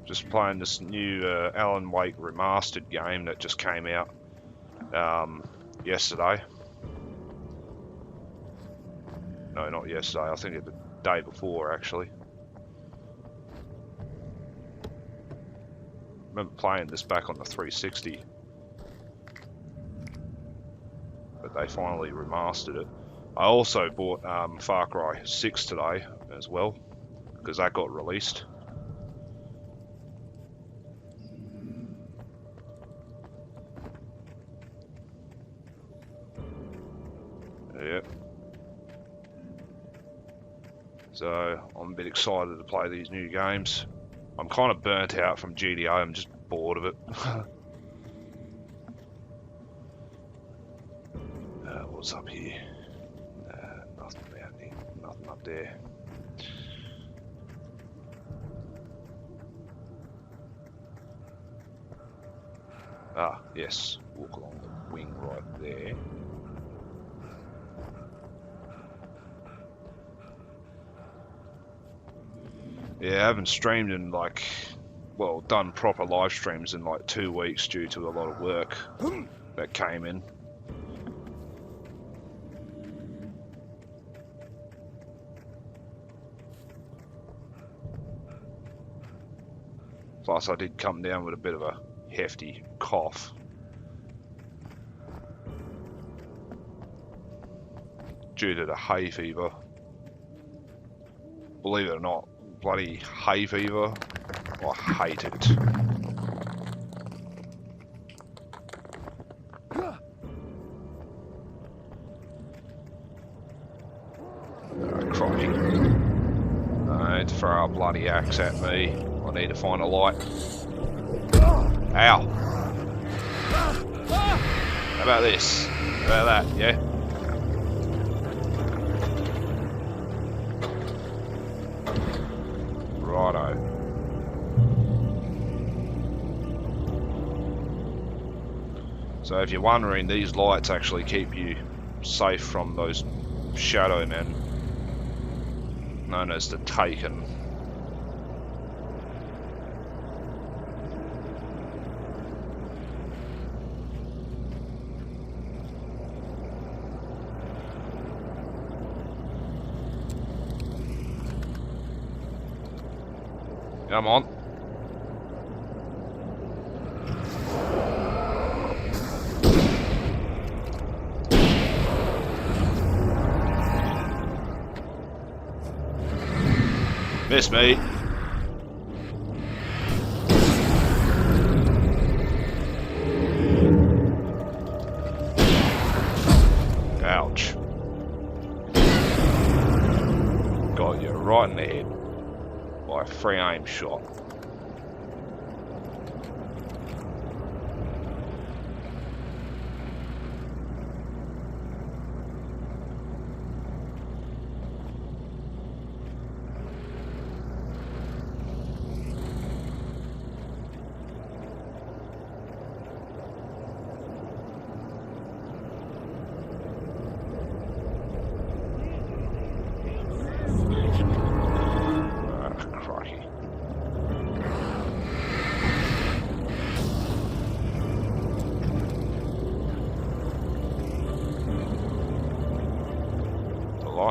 Just playing this new Alan Wake Remastered game that just came out yesterday. No, not yesterday. I think it the day before, actually. I remember playing this back on the 360. But they finally remastered it. I also bought Far Cry 6 today as well, because that got released. Yep. So I'm a bit excited to play these new games. I'm kind of burnt out from GTA, I'm just bored of it. What's up here? Nothing down here, nothing up there. Ah, yes, walk along the wing right there. Yeah, I haven't streamed in like, well, done proper live streams in like 2 weeks due to a lot of work that came in. Plus, I did come down with a bit of a hefty cough. Due to the hay fever. Believe it or not, bloody hay fever. I hate it. Crikey. Don't throw a bloody axe at me. I need to find a light. Ow! How about this? How about that, yeah? Righto. So if you're wondering, these lights actually keep you safe from those shadow men, known as the Taken. Come on. Miss me. Ouch. shot you right in the head by a free aim shot.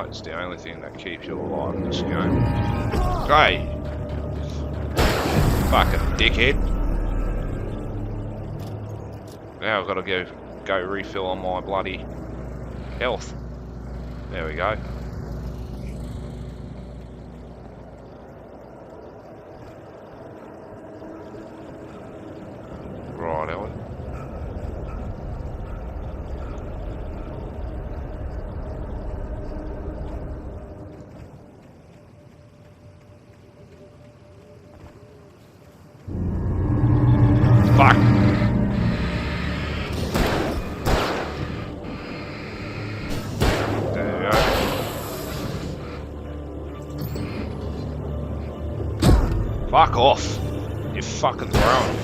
It's the only thing that keeps you alive in this game. Hey! Fucking dickhead. Now I've got to go refill on my bloody health. There we go. Right, Ellen. Fuck! There you go. Fuck off! You fucking throwing.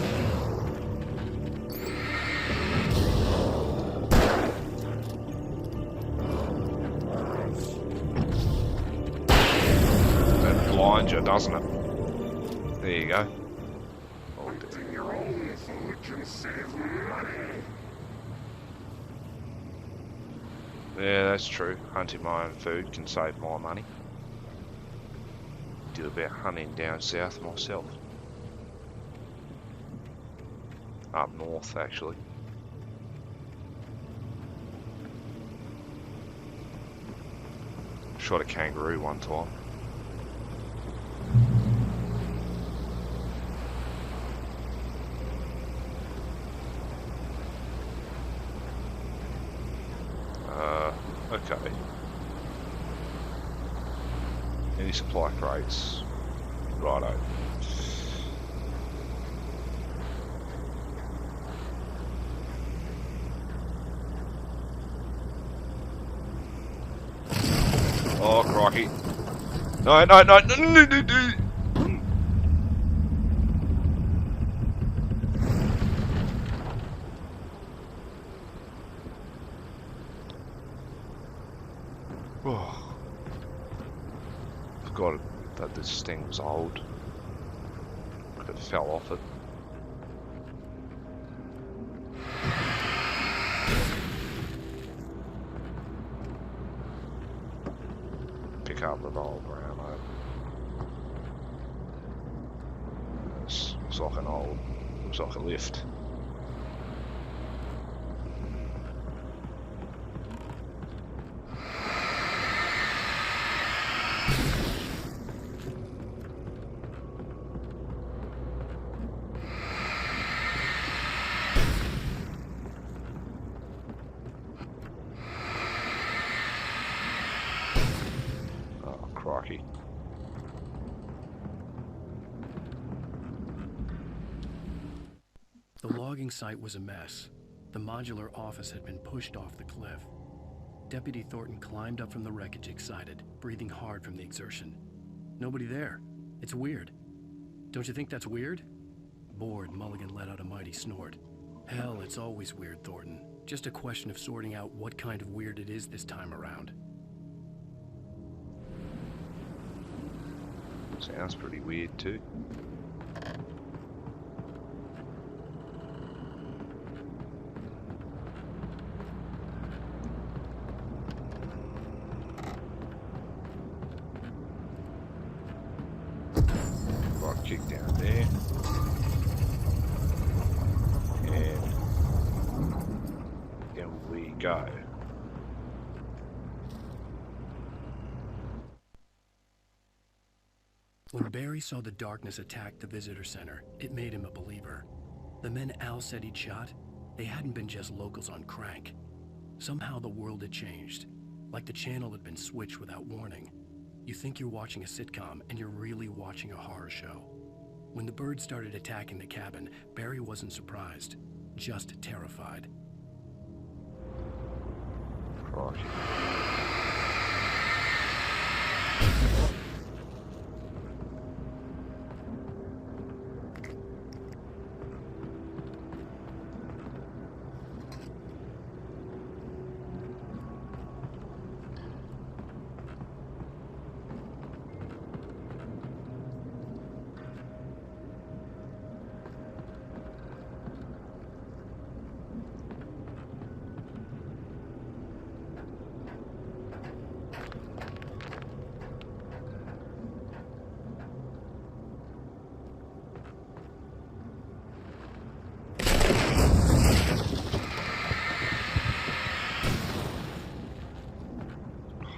That blinds you, doesn't it? There you go. Yeah, that's true. Hunting my own food can save my money. Do a bit of hunting down south myself. Up north, actually. Shot a kangaroo one time. Okay. Any supply crates? Righto. Oh, crikey. No, no, no, no, no, no, no. Oh. Forgot that this thing was old. It fell off it. Pick up the revolver ammo. It's like an old, looks like a lift. Crikey. The logging site was a mess. The modular office had been pushed off the cliff. Deputy Thornton climbed up from the wreckage excited, breathing hard from the exertion. Nobody there. It's weird. Don't you think that's weird? Bored, Mulligan let out a mighty snort. Hell, it's always weird, Thornton. Just a question of sorting out what kind of weird it is this time around. Sounds pretty weird too. Right, kick down there. And then we go. When Barry saw the darkness attack the visitor center, it made him a believer. The men Al said he'd shot, they hadn't been just locals on crank. Somehow the world had changed, like the channel had been switched without warning. You think you're watching a sitcom, and you're really watching a horror show. When the birds started attacking the cabin, Barry wasn't surprised, just terrified. Crikey.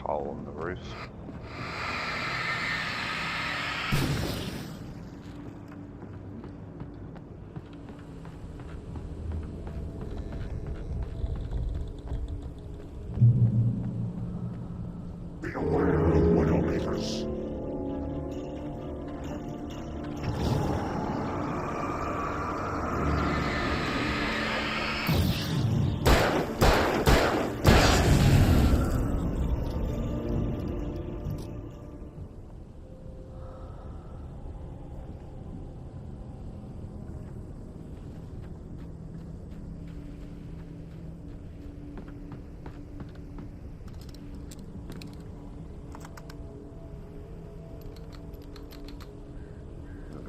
Hole in the roof. Be aware of widowmakers.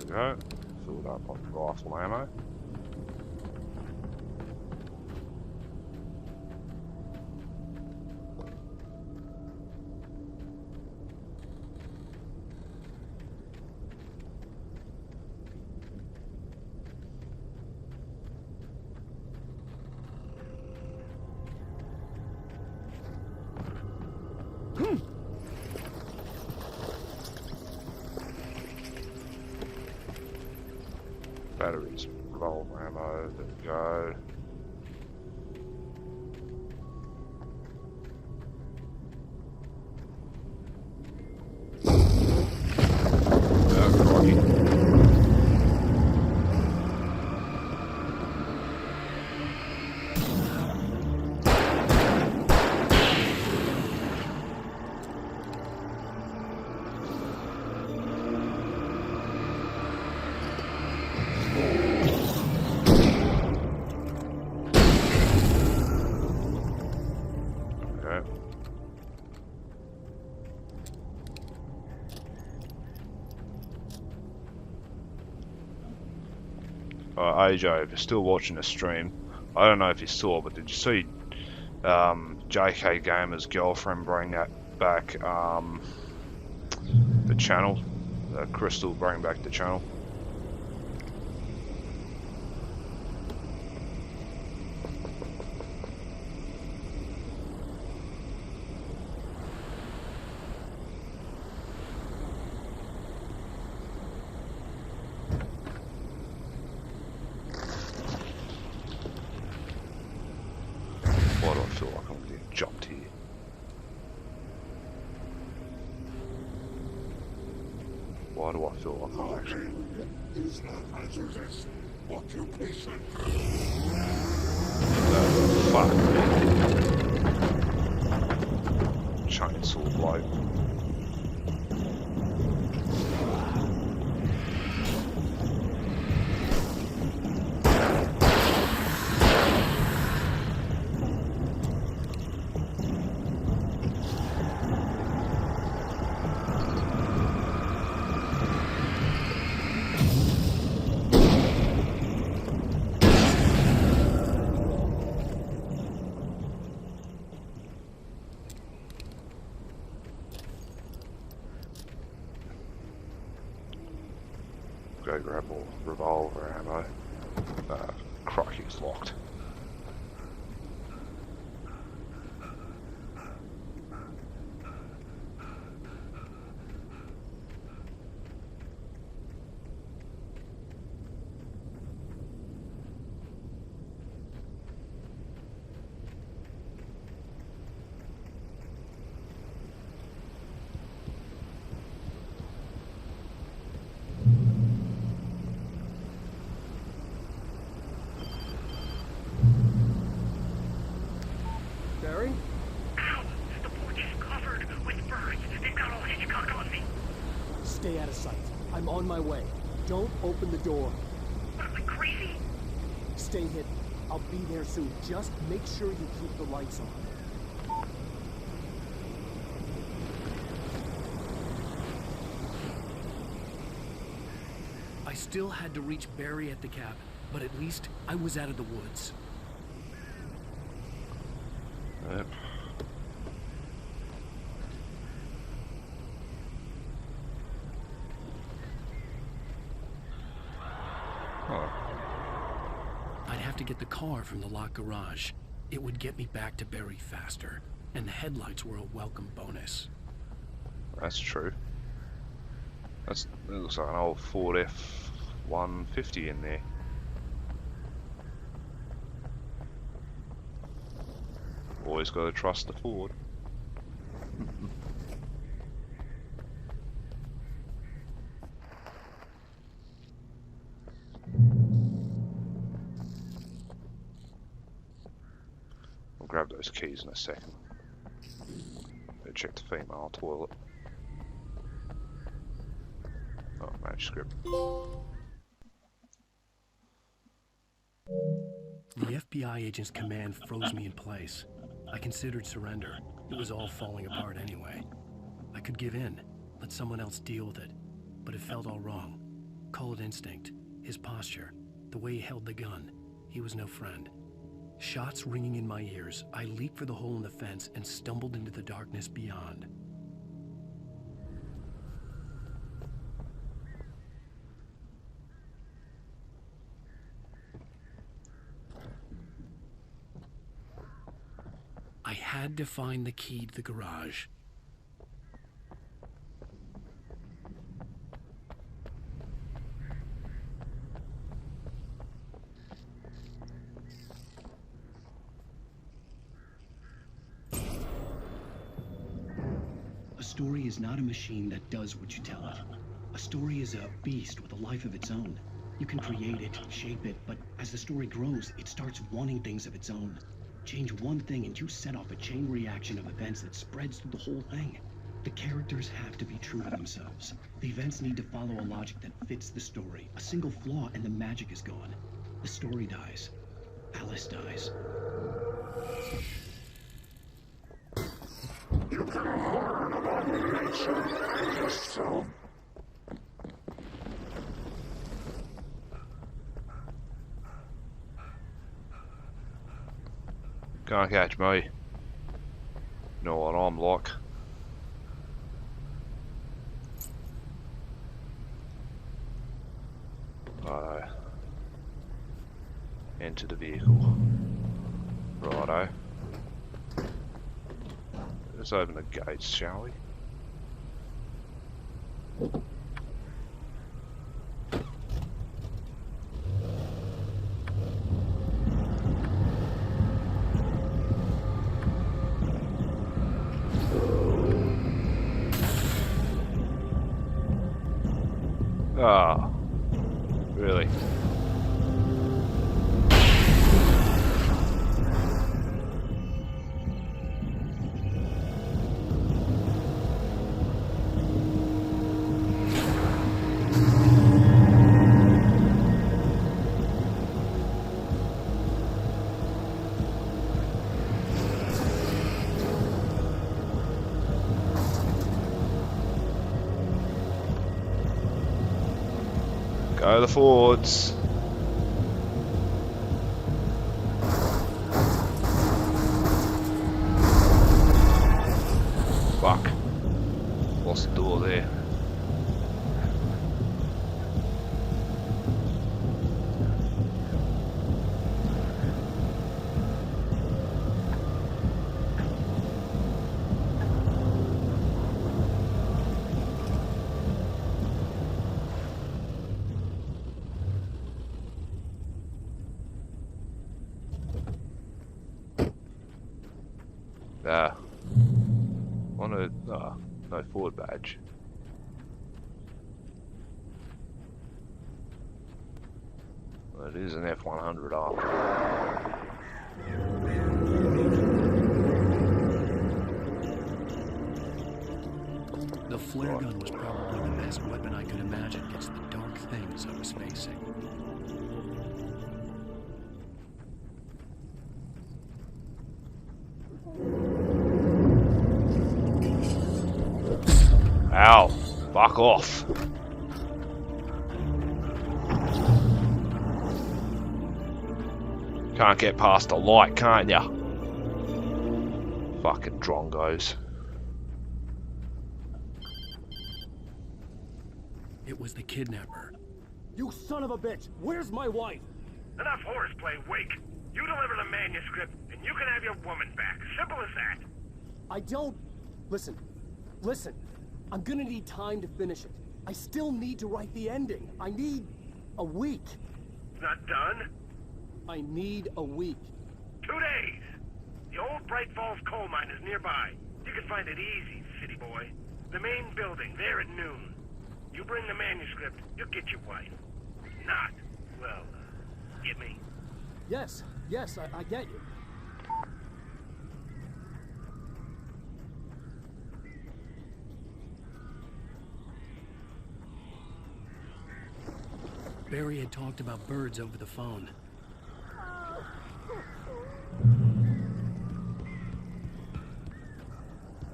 Go. Filled up on rifle ammo. Batteries, revolver ammo, there we go. AJ, if you're still watching the stream, I don't know if you saw, but did you see JK Gamer's girlfriend bring that back, the channel? Crystal bring back the channel? Why do I feel like I'm getting jumped here? Why do I feel like I'm actually... Is not enthusiast. Occupation. Fuck. Chainsaw bloke. Go grab more revolver ammo. Crikey, it's locked. Stay out of sight. I'm on my way. Don't open the door. What am I, crazy? Stay hidden. I'll be there soon. Just make sure you keep the lights on. I still had to reach Barry at the cabin, but at least I was out of the woods. Yep. I'd have to get the car from the locked garage. It would get me back to Barry faster, and the headlights were a welcome bonus. That's true. It looks like an old Ford F-150 in there. Always got to trust the Ford. I'll grab those keys in a second. Go check the female toilet. Oh, manuscript. The FBI agent's command froze me in place. I considered surrender. It was all falling apart anyway. I could give in, let someone else deal with it, but it felt all wrong. Call it instinct, his posture, the way he held the gun. He was no friend. Shots ringing in my ears, I leaped for the hole in the fence and stumbled into the darkness beyond. I had to find the key to the garage. A story is not a machine that does what you tell it. A story is a beast with a life of its own. You can create it, shape it, but as the story grows, it starts wanting things of its own. Change one thing and you set off a chain reaction of events that spreads through the whole thing. The characters have to be true to themselves. The events need to follow a logic that fits the story. A single flaw and the magic is gone. The story dies. Alice dies. You can learn about nature yourself. Can't catch me. Know what I'm like. Righto. Enter the vehicle. Righto. Let's open the gates, shall we? Ah, really? Go the Fords. Fuck. Lost the door there. No Ford badge. Well, it is an F-100 after. The flare gun was probably the best weapon I could imagine against the dark things I was facing. Ow! Fuck off! Can't get past the light, can't ya? Fucking drongos. It was the kidnapper. You son of a bitch! Where's my wife? Enough horseplay, Wake. You deliver the manuscript, and you can have your woman back. Simple as that. I don't... Listen. I'm gonna need time to finish it. I still need to write the ending. I need... a week. It's not done? I need a week. 2 days. The old Bright Falls coal mine is nearby. You can find it easy, city boy. The main building, there at noon. You bring the manuscript, you'll get your wife. Not, well, get me? Yes, I get you. Barry had talked about birds over the phone.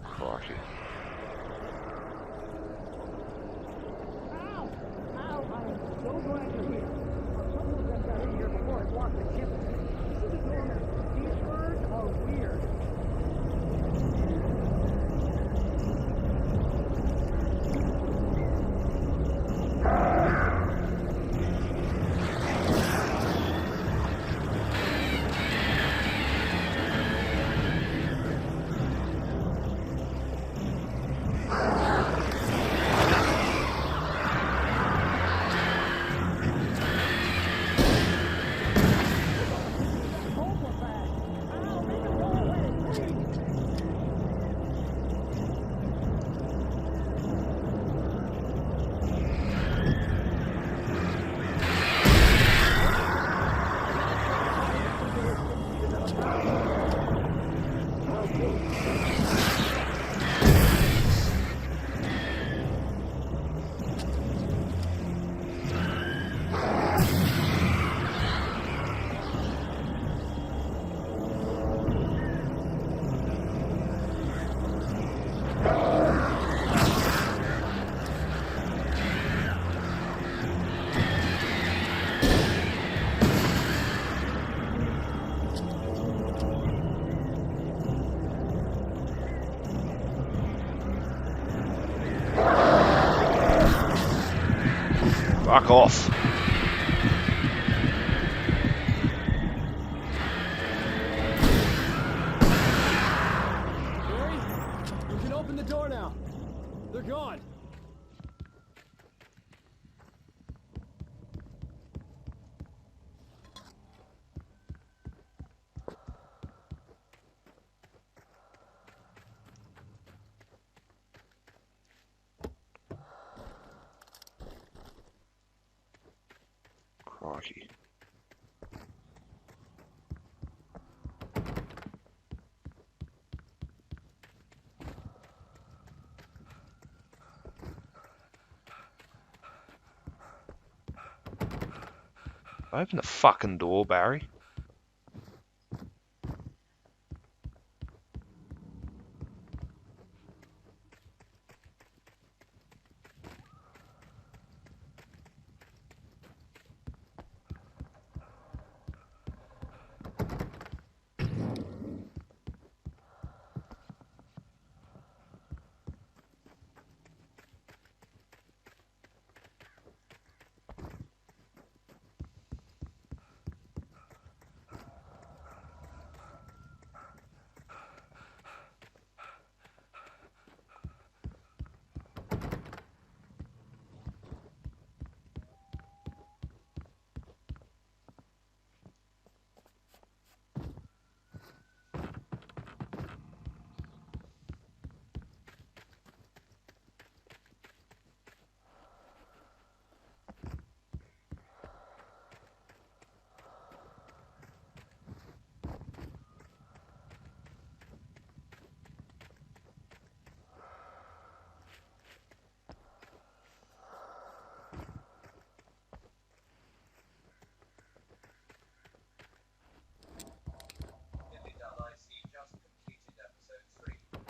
Crikey. Ow! I am so glad you're here. Someone just got in here before it blocked the chimney. See the doorman. These birds are weird. Fuck off. Barry, you can open the door now. They're gone. Crikey. Open the fucking door, Barry.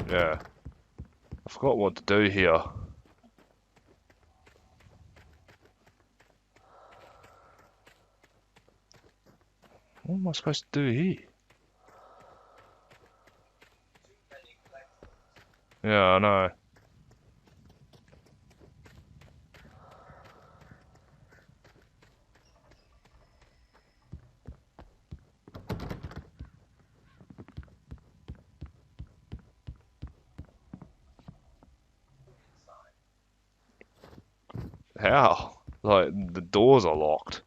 Yeah. I forgot what to do here. What am I supposed to do here? Yeah, I know. How? Like, the doors are locked.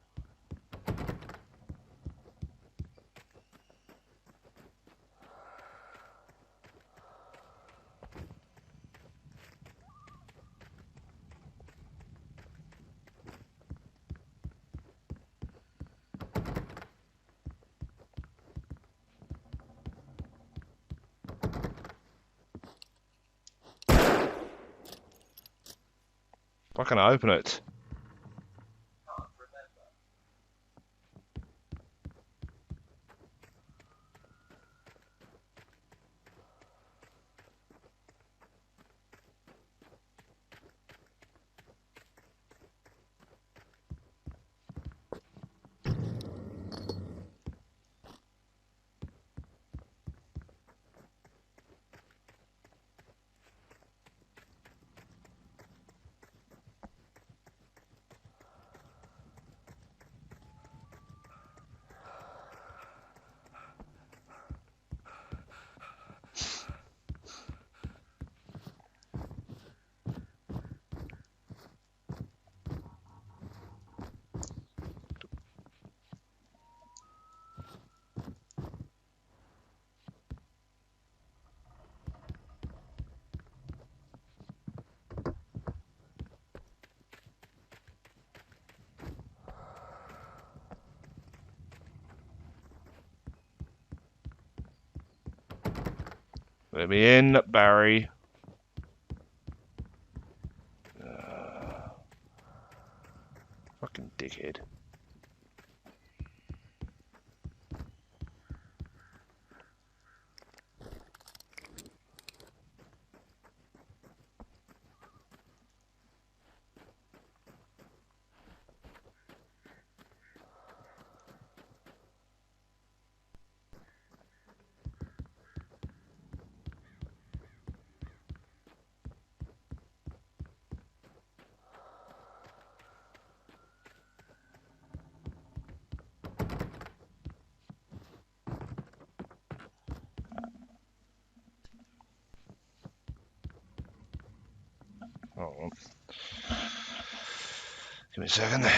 Why can't I open it? Let me in, Barry. Fucking dickhead. Oh, give me a second.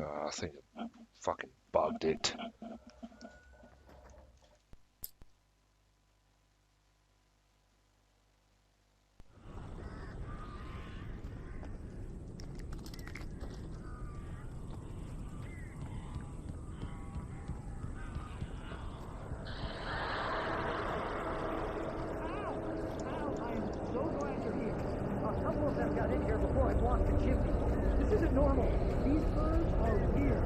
I think it fucking bugged it. This isn't normal. These birds are weird.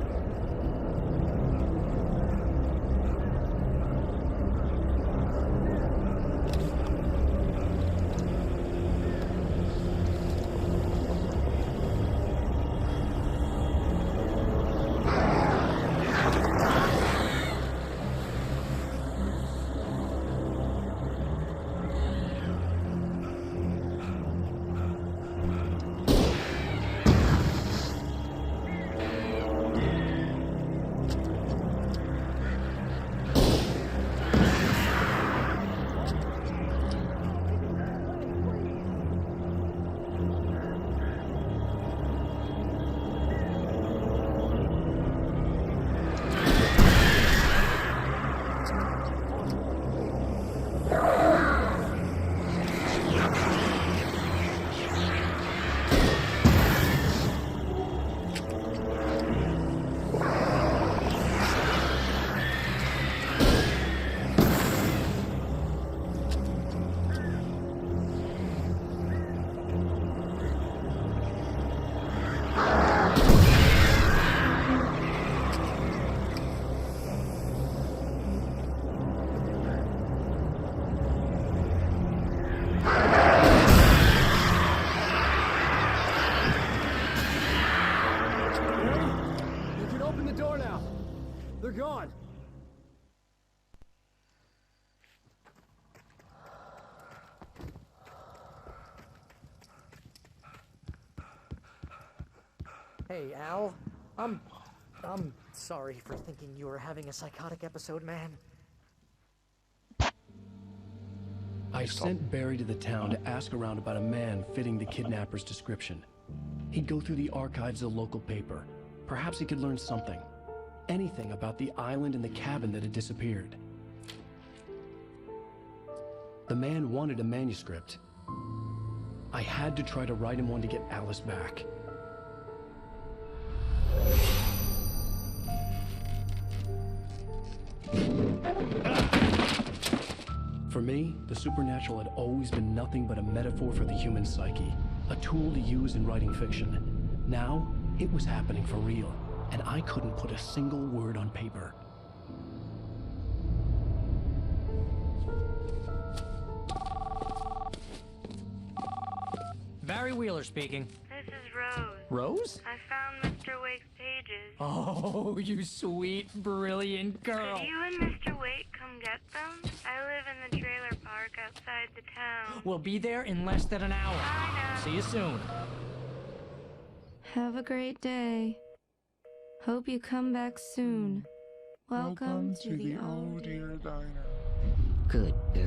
Hey, Al. I'm sorry for thinking you were having a psychotic episode, man. I sent Barry to the town to ask around about a man fitting the kidnapper's description. He'd go through the archives of the local paper. Perhaps he could learn something. Anything about the island and the cabin that had disappeared. The man wanted a manuscript. I had to try to write him one to get Alice back. For me, the supernatural had always been nothing but a metaphor for the human psyche, a tool to use in writing fiction. Now, it was happening for real, and I couldn't put a single word on paper. Barry Wheeler speaking. This is Rose. Rose? I found Mr. Wake's pages. Oh, you sweet, brilliant girl. Could you and Mr. Wake come get them? I live in the trailer park outside the town. We'll be there in less than an hour. Bye now. See you soon. Have a great day. Hope you come back soon. Welcome to the old dear diner. Good girl.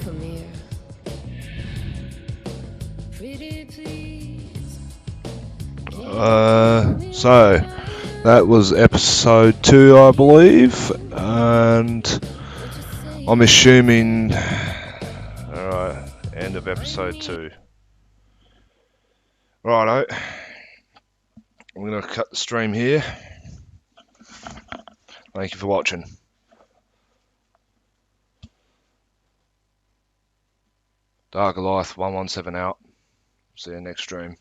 Come here. Pretty please. So that was episode 2, I believe, and I'm assuming, alright, end of episode 2. Righto, I'm going to cut the stream here. Thank you for watching. Dark Life 117 out. See you next stream.